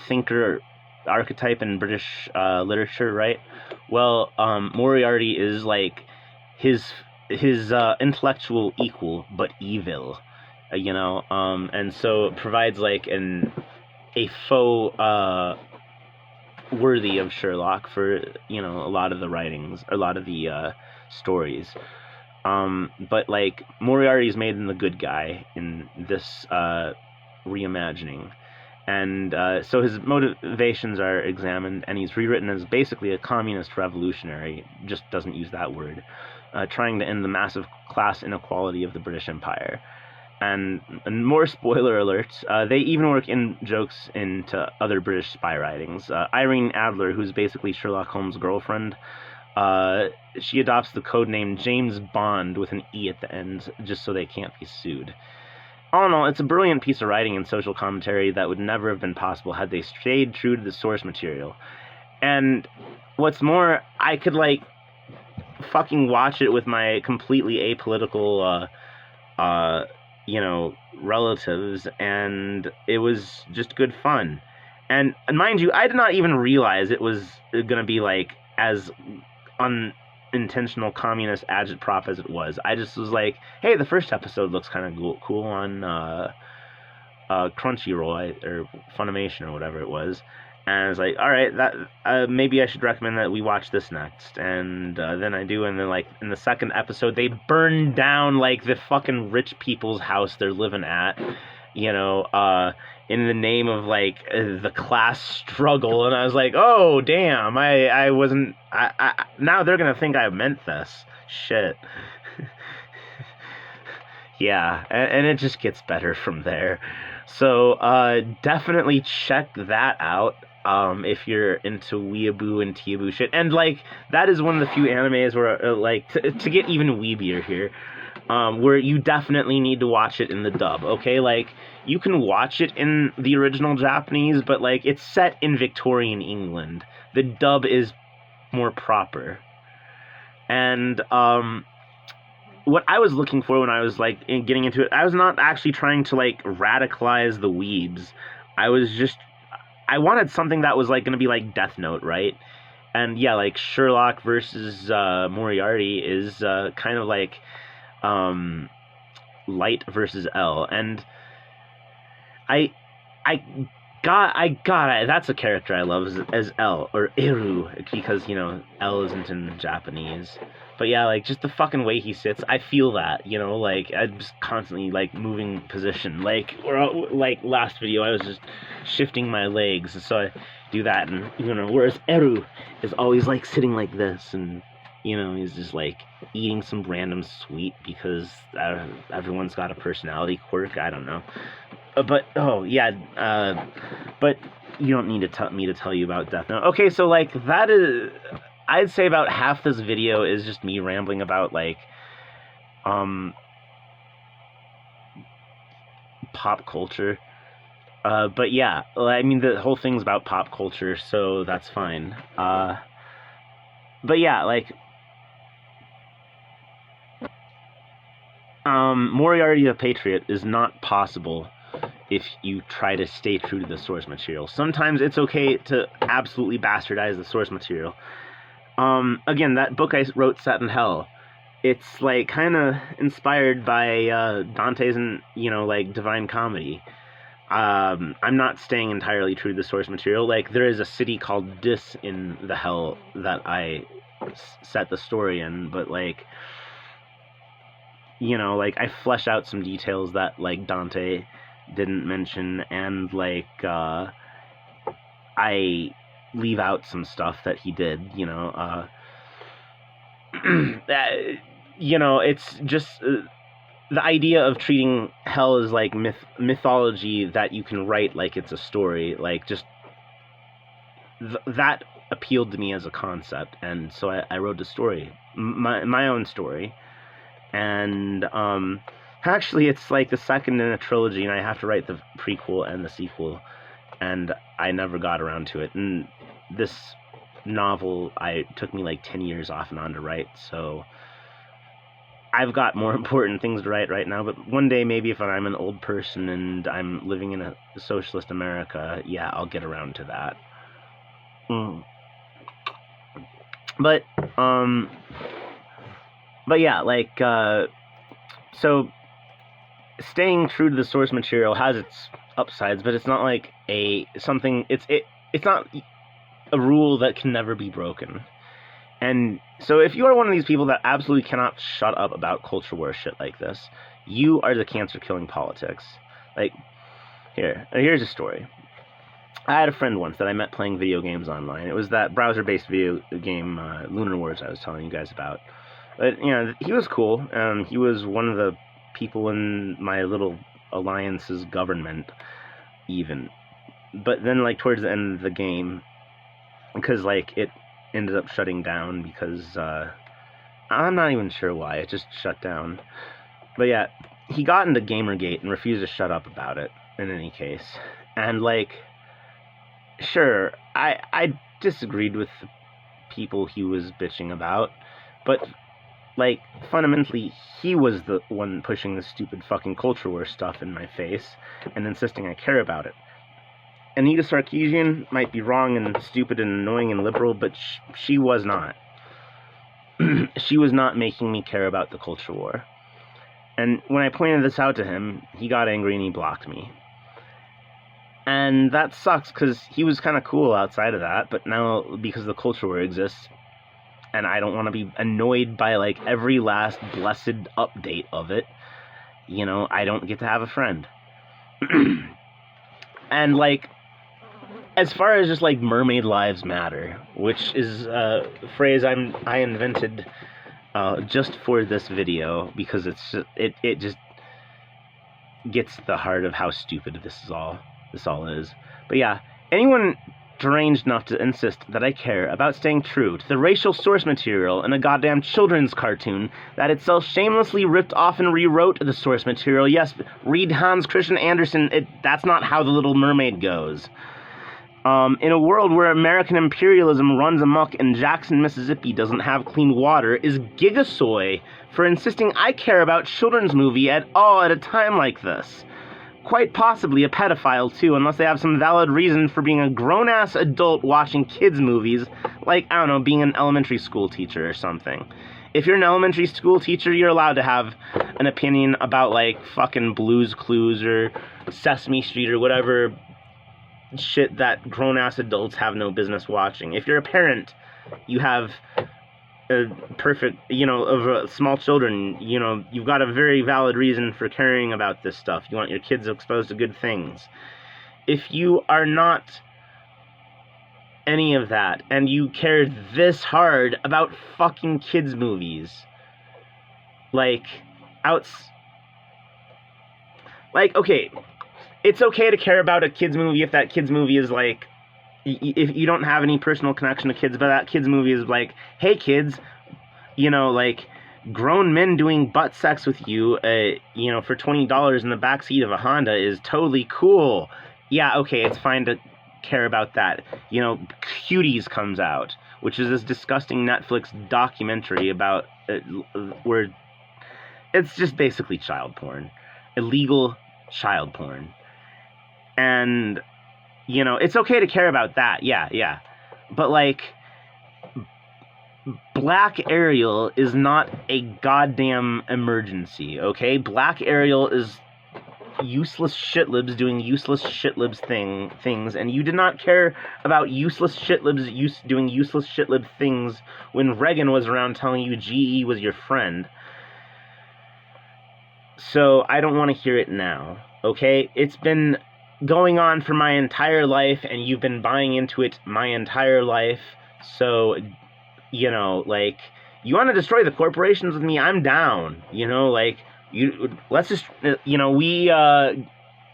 thinker archetype in British literature, right? Well, Moriarty is like his intellectual equal, but evil, you know, and so it provides like a foe worthy of Sherlock for, you know, a lot of the writings, a lot of the stories. But like, Moriarty's made him the good guy in this reimagining. And so his motivations are examined, and he's rewritten as basically a communist revolutionary, just doesn't use that word, trying to end the massive class inequality of the British Empire. And more spoiler alerts, they even work in jokes into other British spy writings. Irene Adler, who's basically Sherlock Holmes' girlfriend, she adopts the codename James Bond with an E at the end, just so they can't be sued. All in all, it's a brilliant piece of writing and social commentary that would never have been possible had they stayed true to the source material. And what's more, I could like fucking watch it with my completely apolitical relatives, and it was just good fun. And mind you, I did not even realize it was gonna be like as unintentional communist agitprop as it was. I just was like, hey, the first episode looks kind of cool on Crunchyroll or Funimation or whatever it was. And I was like, all right, that maybe I should recommend that we watch this next. And then I do, and then like in the second episode, they burn down like the fucking rich people's house they're living at, in the name of like the class struggle. And I was like, oh damn, I wasn't. Now they're gonna think I meant this shit. Yeah, and it just gets better from there. So definitely check that out if you're into weeaboo and teaboo shit. And like that is one of the few animes where like to get even weebier here, where you definitely need to watch it in the dub. Okay, like you can watch it in the original Japanese, but like it's set in Victorian England. The dub is more proper. And what I was looking for when I was like getting into it, I was not actually trying to like radicalize the weebs. I wanted something that was like going to be like Death Note, right? And yeah, like Sherlock versus Moriarty is kind of like Light versus L. And I got that's a character I love as L, or Eru, because L isn't in Japanese. But yeah, like just the fucking way he sits, I feel that, like I'm just constantly like moving position. Like last video, I was just shifting my legs, so I do that, and whereas Eru is always like sitting like this, and he's just like eating some random sweet because everyone's got a personality quirk. I don't know. But you don't need me to tell you about Death Note. Okay, so like that is, I'd say about half this video is just me rambling about like pop culture. But yeah, I mean the whole thing's about pop culture, so that's fine. But yeah, like Moriarty the Patriot is not possible if you try to stay true to the source material. Sometimes it's okay to absolutely bastardize the source material. Again, that book I wrote set in hell, it's like kind of inspired by Dante's and like Divine Comedy. I'm not staying entirely true to the source material. Like there is a city called Dis in the hell that I set the story in, but like like I flesh out some details that like Dante didn't mention, and like I leave out some stuff that he did. It's just the idea of treating hell as like mythology that you can write like it's a story. Like just that appealed to me as a concept, and so I wrote a story, my own story, and actually, it's like the second in a trilogy, and I have to write the prequel and the sequel, and I never got around to it. And this novel, took me like 10 years off and on to write, so I've got more important things to write right now, but one day, maybe if I'm an old person and I'm living in a socialist America, yeah, I'll get around to that. But yeah, like, so staying true to the source material has its upsides, but it's not like it's not a rule that can never be broken. And so if you are one of these people that absolutely cannot shut up about culture war shit like this, you are the cancer-killing politics. Like, here's a story. I had a friend once that I met playing video games online. It was that browser-based video game, Lunar Wars, I was telling you guys about. But, he was cool. He was one of the people in my little alliance's government, even. But then, like, towards the end of the game, because, like, it ended up shutting down because, I'm not even sure why. It just shut down. But, yeah, he got into Gamergate and refused to shut up about it, in any case. And, like, sure, I disagreed with the people he was bitching about, but, like, fundamentally, he was the one pushing the stupid fucking culture war stuff in my face and insisting I care about it. Anita Sarkeesian might be wrong and stupid and annoying and liberal, but she was not. She was not making me care about the culture war. And when I pointed this out to him, he got angry and he blocked me. And that sucks, because he was kind of cool outside of that, but now, because the culture war exists, and I don't want to be annoyed by, like, every last blessed update of it, you know, I don't get to have a friend. And, like, as far as just, like, Mermaid Lives Matter, which is a phrase I invented just for this video, because it just gets to the heart of how stupid this all is. But yeah, anyone deranged enough to insist that I care about staying true to the racial source material in a goddamn children's cartoon that itself shamelessly ripped off and rewrote the source material. Yes, read Hans Christian Andersen. That's not how The Little Mermaid goes. In a world where American imperialism runs amok and Jackson, Mississippi doesn't have clean water, is Gigasoy for insisting I care about children's movie at all at a time like this. Quite possibly a pedophile, too, unless they have some valid reason for being a grown-ass adult watching kids' movies, like, I don't know, being an elementary school teacher or something. If you're an elementary school teacher, you're allowed to have an opinion about, like, fucking Blue's Clues or Sesame Street or whatever shit that grown-ass adults have no business watching. If you're a parent, you have a perfect, you know, of small children, you know, you've got a very valid reason for caring about this stuff. You want your kids exposed to good things. If you are not any of that, and you care this hard about fucking kids' movies, like, okay, it's okay to care about a kids' movie if that kids' movie is, like, if you don't have any personal connection to kids, but that kids' movie is like, hey, kids, you know, like, grown men doing butt sex with you, you know, for $20 in the backseat of a Honda is totally cool. Yeah, okay, it's fine to care about that. You know, Cuties comes out, which is this disgusting Netflix documentary about, where it's just basically child porn. Illegal child porn. And, you know, it's okay to care about that, yeah. But, like, Black Ariel is not a goddamn emergency, okay? Black Ariel is useless shitlibs doing useless shitlibs things, and you did not care about useless shitlibs doing useless shitlib things when Reagan was around telling you GE was your friend. So, I don't want to hear it now, okay? It's been going on for my entire life, and you've been buying into it my entire life, so, you know, like, you want to destroy the corporations with me, I'm down, you know, like, let's just, you know, we,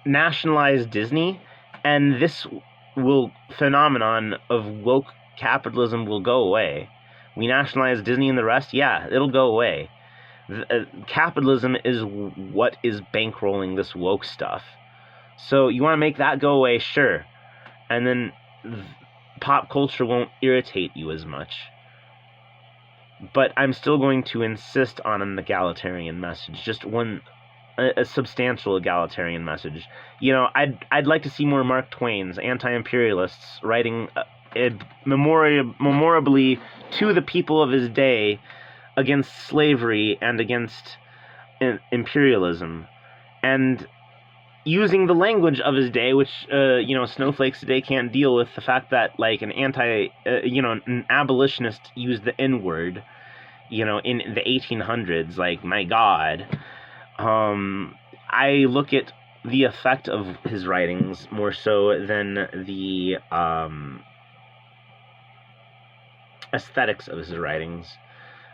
nationalize Disney, and this phenomenon of woke capitalism will go away. We nationalize Disney and the rest, yeah, it'll go away. Capitalism is what is bankrolling this woke stuff. So you want to make that go away, sure. And then pop culture won't irritate you as much. But I'm still going to insist on an egalitarian message. Just a substantial egalitarian message. You know, I'd like to see more Mark Twain's anti-imperialists writing memorably to the people of his day against slavery and against imperialism. And using the language of his day, which, you know, snowflakes today can't deal with the fact that, like, an abolitionist used the N-word, you know, in the 1800s, like, my God. I look at the effect of his writings more so than the, aesthetics of his writings.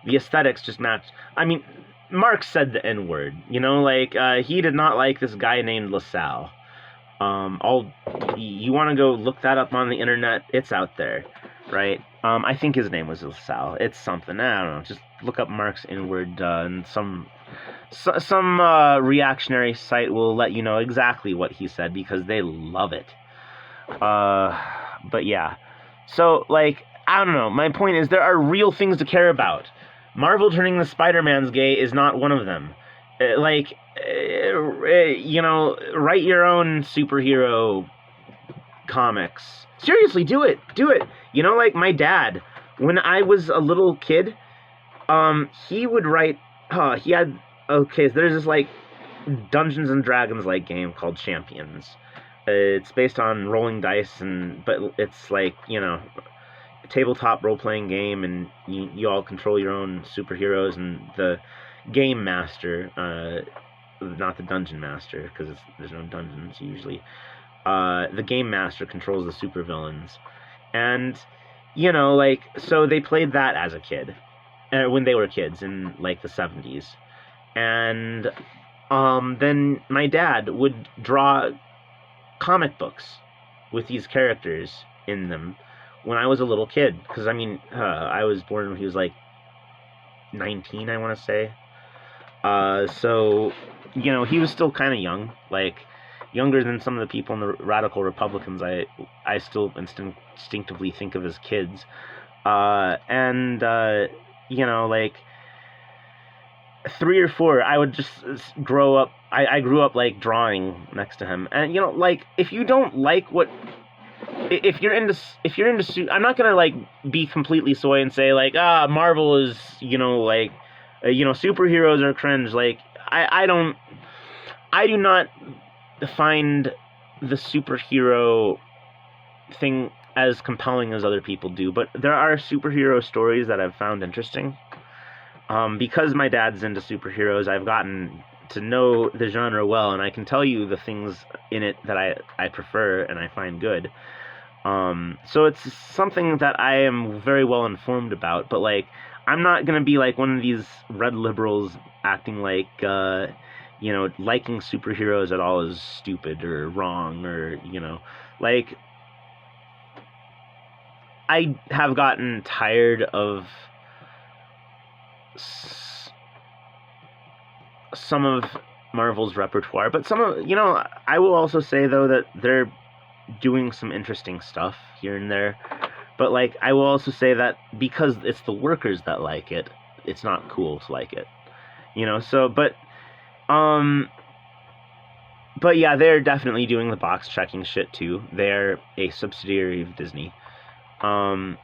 The aesthetics just match. I mean, Marx said the N-word, you know, like, he did not like this guy named LaSalle. You want to go look that up on the internet, it's out there, right? I think his name was LaSalle. It's something, I don't know, just look up Marx N-word, and some reactionary site will let you know exactly what he said, because they love it. But yeah, So, like, I don't know. My point is there are real things to care about. Marvel turning the Spider-Man's gay is not one of them. Write your own superhero comics. Seriously, do it. Do it. Like my dad, when I was a little kid, he would write, he had, okay, so there's this, like, Dungeons and Dragons like game called Champions. It's based on rolling dice, but it's like, a tabletop role-playing game, and you all control your own superheroes, and the game master, not the dungeon master, because there's no dungeons usually, the game master controls the supervillains. And, so they played that as a kid, when they were kids in, like, the 70s. And then my dad would draw comic books with these characters in them when I was a little kid. Because, I was born when he was, like, 19, I want to say. So, he was still kind of young, like, younger than some of the people in the radical Republicans I still instinctively think of as kids. Like, 3 or 4, I would just grow up. I grew up, like, drawing next to him, and like, if you don't like what, if you're into, I'm not gonna, like, be completely soy and say, like, Marvel is, like, superheroes are cringe. Like, I do not find the superhero thing as compelling as other people do, but there are superhero stories that I've found interesting. Because my dad's into superheroes, I've gotten to know the genre well, and I can tell you the things in it that I prefer and I find good. So it's something that I am very well informed about, but, like, I'm not gonna be like one of these red liberals acting like, liking superheroes at all is stupid or wrong, or, like, I have gotten tired of some of Marvel's repertoire, but some of, I will also say, though, that they're doing some interesting stuff here and there, but, like, I will also say that because it's the workers that like it, it's not cool to like it, so, but yeah, they're definitely doing the box checking shit too. They're a subsidiary of Disney, so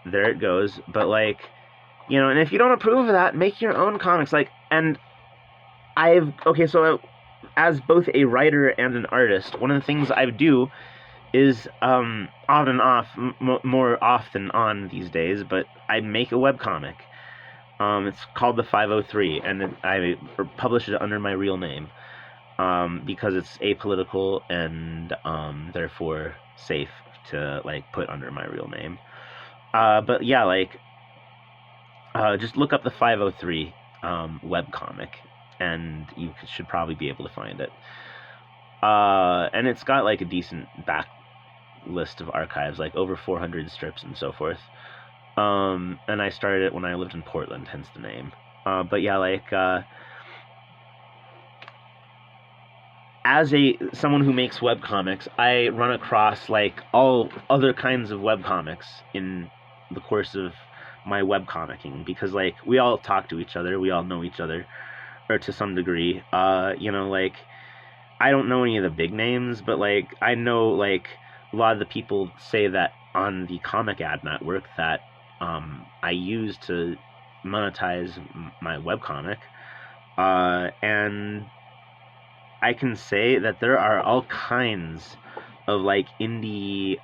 there it goes. But, like, and if you don't approve of that, make your own comics. Like, and so as both a writer and an artist, one of the things I do is, on and off, more off than on these days, but I make a webcomic. It's called The 503, and I publish it under my real name, because it's apolitical and, therefore safe to, like, put under my real name. But yeah, like, just look up The 503 webcomic, and you should probably be able to find it. And it's got, like, a decent back list of archives, like over 400 strips and so forth. And I started it when I lived in Portland, hence the name. But yeah, like, as someone who makes webcomics, I run across, like, all other kinds of webcomics in the course of my webcomicking, because, like, we all talk to each other, we all know each other, or to some degree. Like, I don't know any of the big names, but, like, I know, like, a lot of the people say that on the Comic Ad Network that I use to monetize my webcomic, and I can say that there are all kinds of, like, indie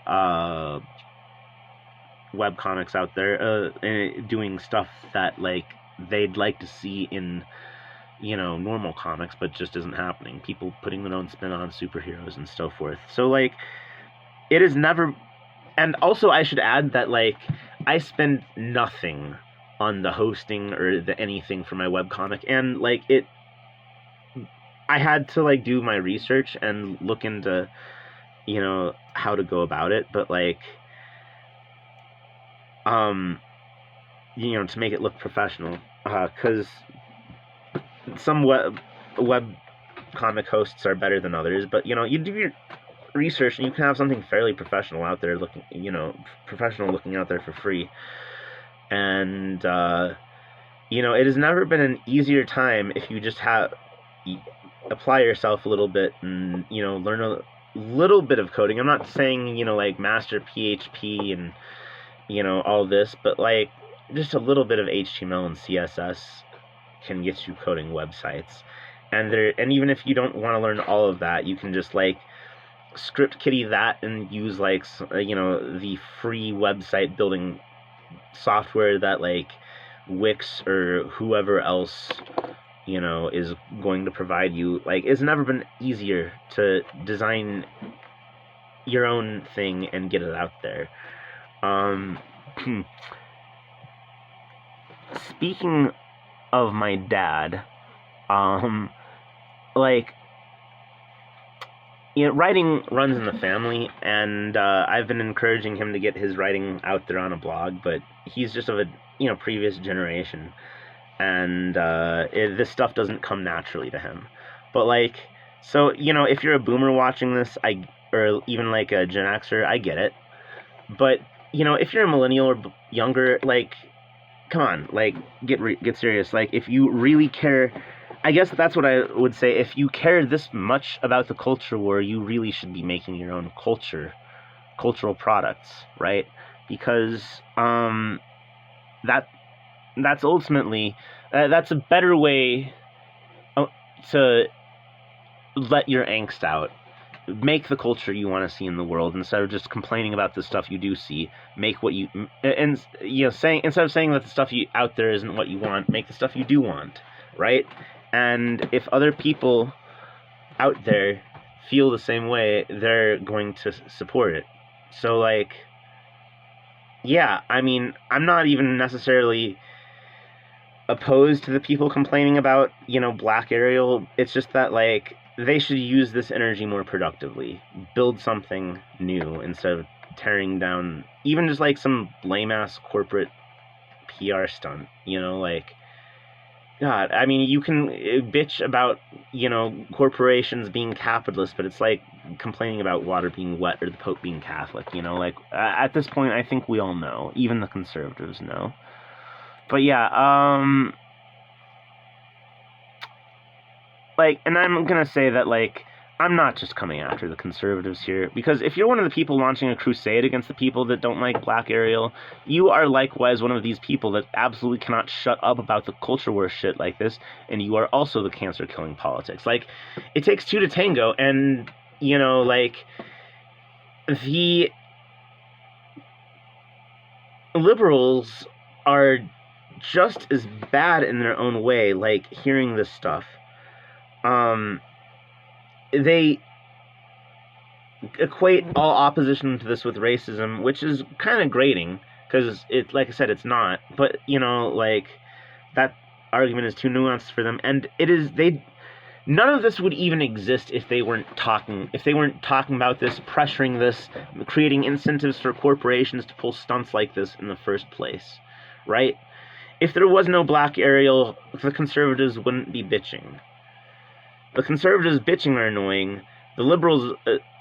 webcomics out there doing stuff that, like, they'd like to see in, normal comics, but just isn't happening. People putting their own spin on superheroes and so forth. So, like, it is never... And also, I should add that, like, I spend nothing on the hosting or the anything for my webcomic, and, like, I had to, like, do my research and look into, how to go about it, but, like, to make it look professional, because some web comic hosts are better than others, but, you do research, and you can have something fairly professional out there looking, professional looking out there for free. And it has never been an easier time if you just apply yourself a little bit and learn a little bit of coding. I'm not saying like master PHP and all this, but like just a little bit of HTML and CSS can get you coding websites. And even if you don't want to learn all of that, you can just like script kiddie that and use like the free website building software that like Wix or whoever else is going to provide you. Like, it's never been easier to design your own thing and get it out there. Speaking of my dad, writing runs in the family, and I've been encouraging him to get his writing out there on a blog, but he's just of a previous generation, and this stuff doesn't come naturally to him. But like, so if you're a boomer watching this, or even like a Gen Xer, I get it. But if you're a millennial or younger, like, come on, like, get serious. Like, if you really care, I guess that's what I would say. If you care this much about the culture war, you really should be making your own cultural products, right? Because that's ultimately that's a better way to let your angst out. Make the culture you want to see in the world instead of just complaining about the stuff you do see. Make what you saying, instead of saying that the stuff out there isn't what you want, make the stuff you do want, right? And if other people out there feel the same way, they're going to support it. So like, yeah, I mean, I'm not even necessarily opposed to the people complaining about Black Ariel. It's just that like, they should use this energy more productively. Build something new instead of tearing down even just like some lame-ass corporate PR stunt, like, God, I mean, you can bitch about, corporations being capitalist, but it's like complaining about water being wet or the Pope being Catholic, like, at this point, I think we all know. Even the conservatives know. But yeah, like, and I'm gonna say that, like, I'm not just coming after the conservatives here, because if you're one of the people launching a crusade against the people that don't like Black Ariel, you are likewise one of these people that absolutely cannot shut up about the culture war shit like this, and you are also the cancer-killing politics. Like, it takes two to tango, and, like, the liberals are just as bad in their own way, like, hearing this stuff. They equate all opposition to this with racism, which is kind of grating, because it, like I said, it's not. But like, that argument is too nuanced for them, and none of this would even exist if they weren't talking about this, pressuring this, creating incentives for corporations to pull stunts like this in the first place, right? If there was no Black Ariel, the conservatives wouldn't be bitching. The conservatives bitching are annoying. The liberals,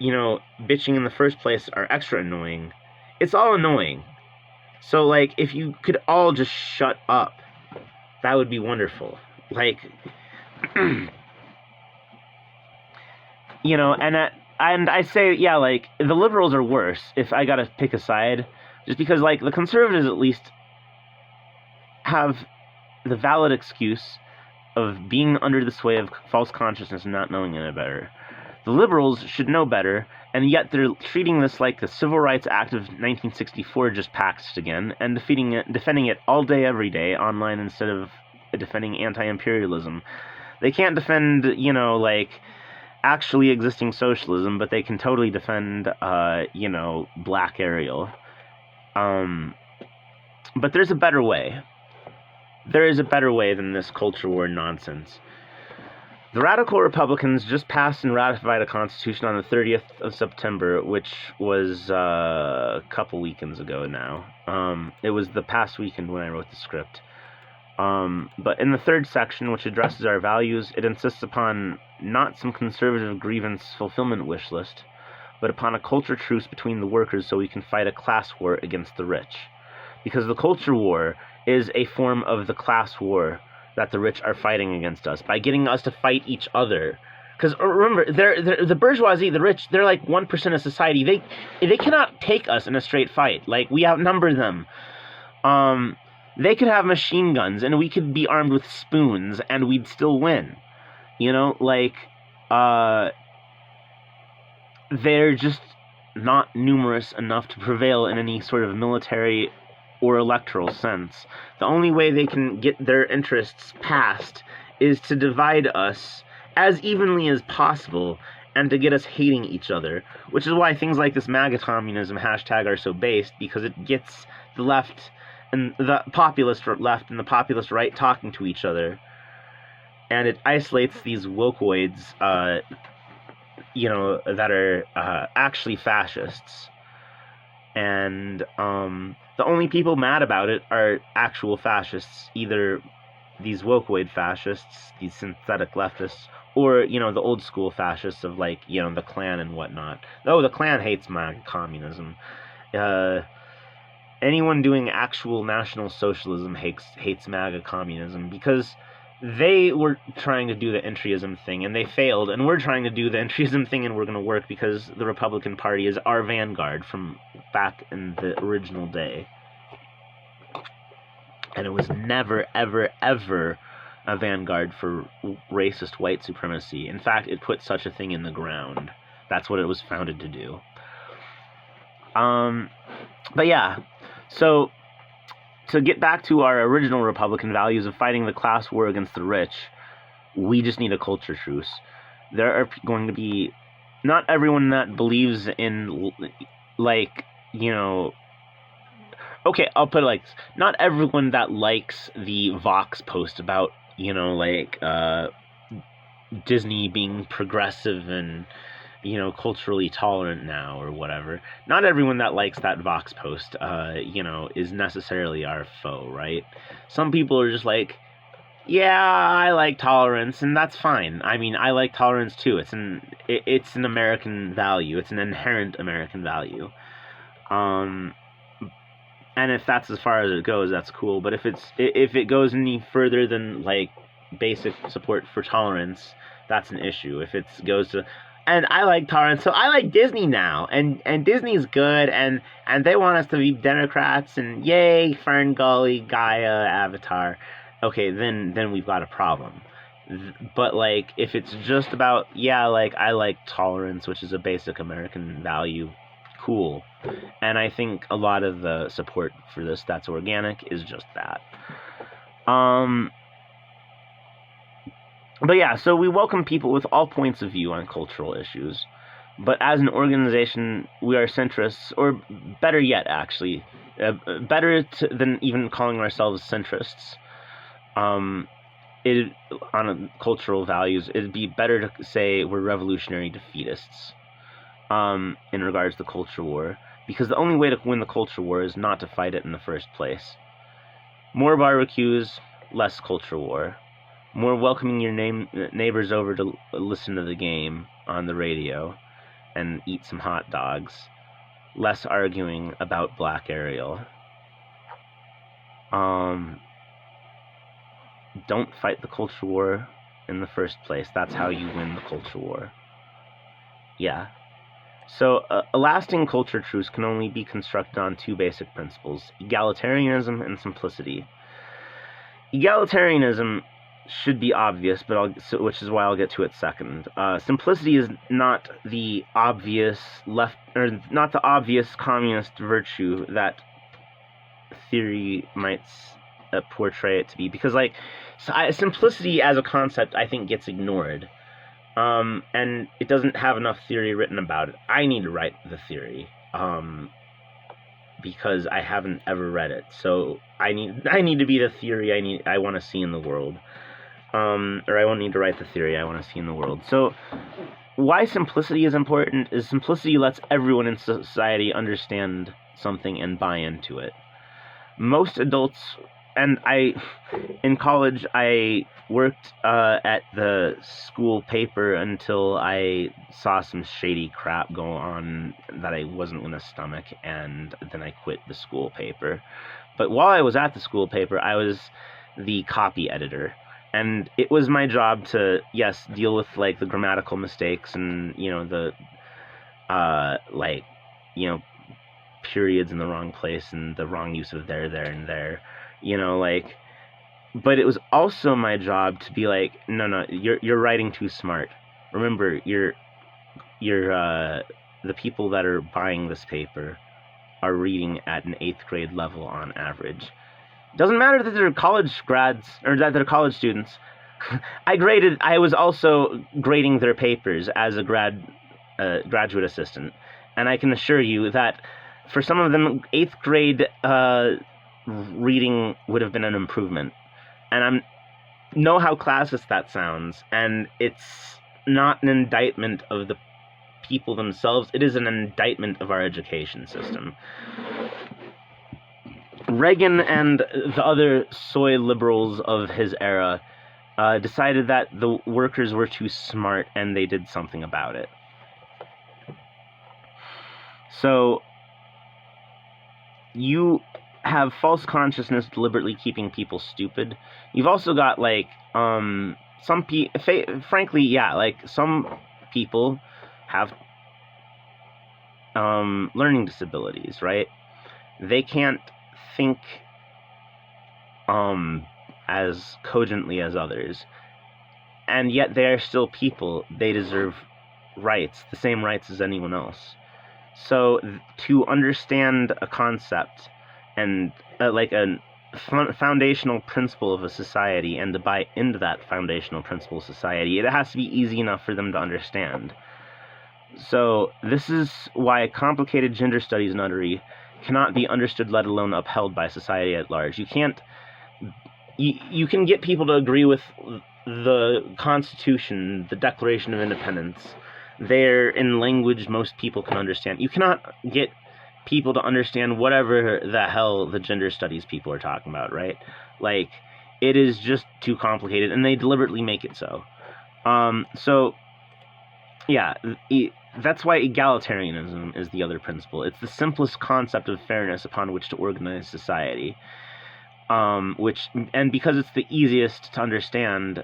bitching in the first place are extra annoying. It's all annoying. So, like, if you could all just shut up, that would be wonderful. Like, and I say, yeah, like, the liberals are worse, if I gotta pick a side, just because, like, the conservatives at least have the valid excuse of being under the sway of false consciousness and not knowing any better. The liberals should know better, and yet they're treating this like the Civil Rights Act of 1964 just passed again, and defending it all day, every day, online, instead of defending anti-imperialism. They can't defend, like, actually existing socialism, but they can totally defend, Black Ariel. But there's a better way. There is a better way than this culture war nonsense. The radical Republicans just passed and ratified a constitution on the 30th of September, which was a couple weekends ago now. It was the past weekend when I wrote the script. But in the third section, which addresses our values, it insists upon not some conservative grievance fulfillment wish list, but upon a culture truce between the workers so we can fight a class war against the rich. Because the culture war is a form of the class war that the rich are fighting against us, by getting us to fight each other. Because remember, they're the bourgeoisie, the rich, they're like 1% of society. They cannot take us in a straight fight. Like, we outnumber them. They could have machine guns, and we could be armed with spoons, and we'd still win. You know, like, they're just not numerous enough to prevail in any sort of military or electoral sense. The only way they can get their interests passed is to divide us as evenly as possible and to get us hating each other, which is why things like this MAGA communism hashtag are so based, because it gets the left and the populist left and the populist right talking to each other, and it isolates these wokeoids, that are actually fascists. And the only people mad about it are actual fascists, either these wokeoid fascists, these synthetic leftists, or, the old school fascists of, like, the Klan and whatnot. Oh, the Klan hates MAGA communism. Anyone doing actual National Socialism hates MAGA communism, because they were trying to do the entryism thing, and they failed, and we're trying to do the entryism thing, and we're going to work, because the Republican Party is our vanguard from back in the original day. And it was never, ever, ever a vanguard for racist white supremacy. In fact, it put such a thing in the ground. That's what it was founded to do. But yeah, so to get back to our original Republican values of fighting the class war against the rich, we just need a culture truce. There are going to be, not everyone that believes in, like, okay, I'll put it like this. Not everyone that likes the Vox post about, Disney being progressive and, culturally tolerant now or whatever. Not everyone that likes that Vox post, is necessarily our foe, right? Some people are just like, yeah, I like tolerance, and that's fine. I mean, I like tolerance too. It's an American value. It's an inherent American value. And if that's as far as it goes, that's cool. But if it goes any further than, like, basic support for tolerance, that's an issue. If it goes to, and I like tolerance, so I like Disney now, and Disney's good, and they want us to be Democrats, and yay, Fern Gully, Gaia, Avatar. Okay, then we've got a problem. But, like, if it's just about, yeah, like, I like tolerance, which is a basic American value, cool. And I think a lot of the support for this that's organic is just that. But yeah, so we welcome people with all points of view on cultural issues. But as an organization, we are centrists, or better yet, actually, than even calling ourselves centrists. On cultural values, it'd be better to say we're revolutionary defeatists. In regards to the culture war, because the only way to win the culture war is not to fight it in the first place. More barbecues, less culture war. More welcoming your neighbors over to listen to the game on the radio and eat some hot dogs. Less arguing about Black Ariel. Don't fight the culture war in the first place. That's how you win the culture war. Yeah. So, a lasting culture truce can only be constructed on two basic principles: egalitarianism and simplicity. Egalitarianism should be obvious, which is why I'll get to it second. Simplicity is not the obvious not the obvious communist virtue that theory might portray it to be, because, like, simplicity as a concept, I think, gets ignored. And it doesn't have enough theory written about it. I need to write the theory, because I haven't ever read it. So I need to be the theory I want to see in the world. Or I won't need to write the theory I want to see in the world. So why simplicity is important is simplicity lets everyone in society understand something and buy into it. Most adults, and in college, I worked at the school paper until I saw some shady crap go on that I wasn't going to stomach, and then I quit the school paper. But while I was at the school paper, I was the copy editor. And it was my job to, yes, deal with, like, the grammatical mistakes and, the, periods in the wrong place and the wrong use of there, and there. But it was also my job to be like, no, you're writing too smart. Remember, you're the people that are buying this paper are reading at an 8th grade level on average. Doesn't matter that they're college grads or that they're college students. I was also grading their papers as a graduate assistant, and I can assure you that for some of them, 8th grade reading would have been an improvement. And I know how classist that sounds, and it's not an indictment of the people themselves. It is an indictment of our education system. Reagan and the other soy liberals of his era decided that the workers were too smart, and they did something about it. So you have false consciousness deliberately keeping people stupid. You've also got, like, some people have learning disabilities, right? They can't think as cogently as others, and yet they are still people. They deserve rights, the same rights as anyone else. So to understand a concept and like a foundational principle of a society, and to buy into that foundational principle of society, it has to be easy enough for them to understand. So this is why complicated gender studies nuttery cannot be understood, let alone upheld by society at large. You can't. You can get people to agree with the Constitution, the Declaration of Independence. They're in language most people can understand. You cannot get people to understand whatever the hell the gender studies people are talking about, right? Like, it is just too complicated, and they deliberately make it so. That's why egalitarianism is the other principle. It's the simplest concept of fairness upon which to organize society. And because it's the easiest to understand,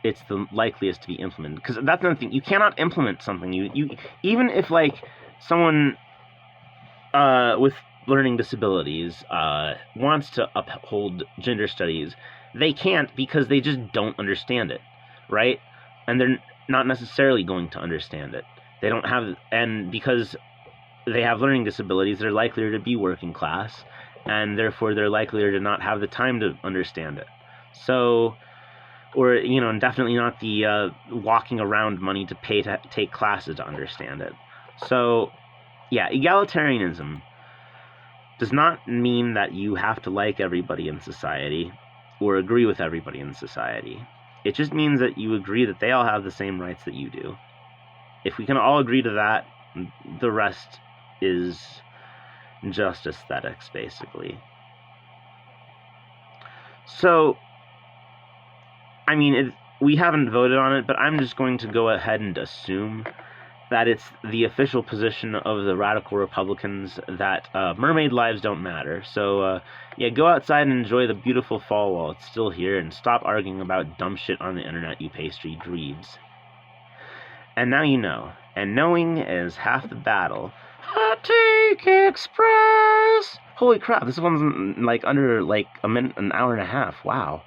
it's the likeliest to be implemented. Because that's another thing. You cannot implement something. You even if, like, someone with learning disabilities wants to uphold gender studies, they can't, because they just don't understand it, right? And they're not necessarily going to understand it. They don't have, and because they have learning disabilities, they're likelier to be working class, and therefore they're likelier to not have the time to understand it. So, or, and definitely not the walking around money to pay to take classes to understand it. So, yeah, egalitarianism does not mean that you have to like everybody in society or agree with everybody in society. It just means that you agree that they all have the same rights that you do. If we can all agree to that, the rest is just aesthetics, basically. So, I mean, we haven't voted on it, but I'm just going to go ahead and assume that it's the official position of the radical Republicans that mermaid lives don't matter. So, go outside and enjoy the beautiful fall while it's still here, and stop arguing about dumb shit on the internet, you pastry dweebs. And now you know. And knowing is half the battle. Hot Take Express! Holy crap, this one's like under like a minute, an hour and a half. Wow.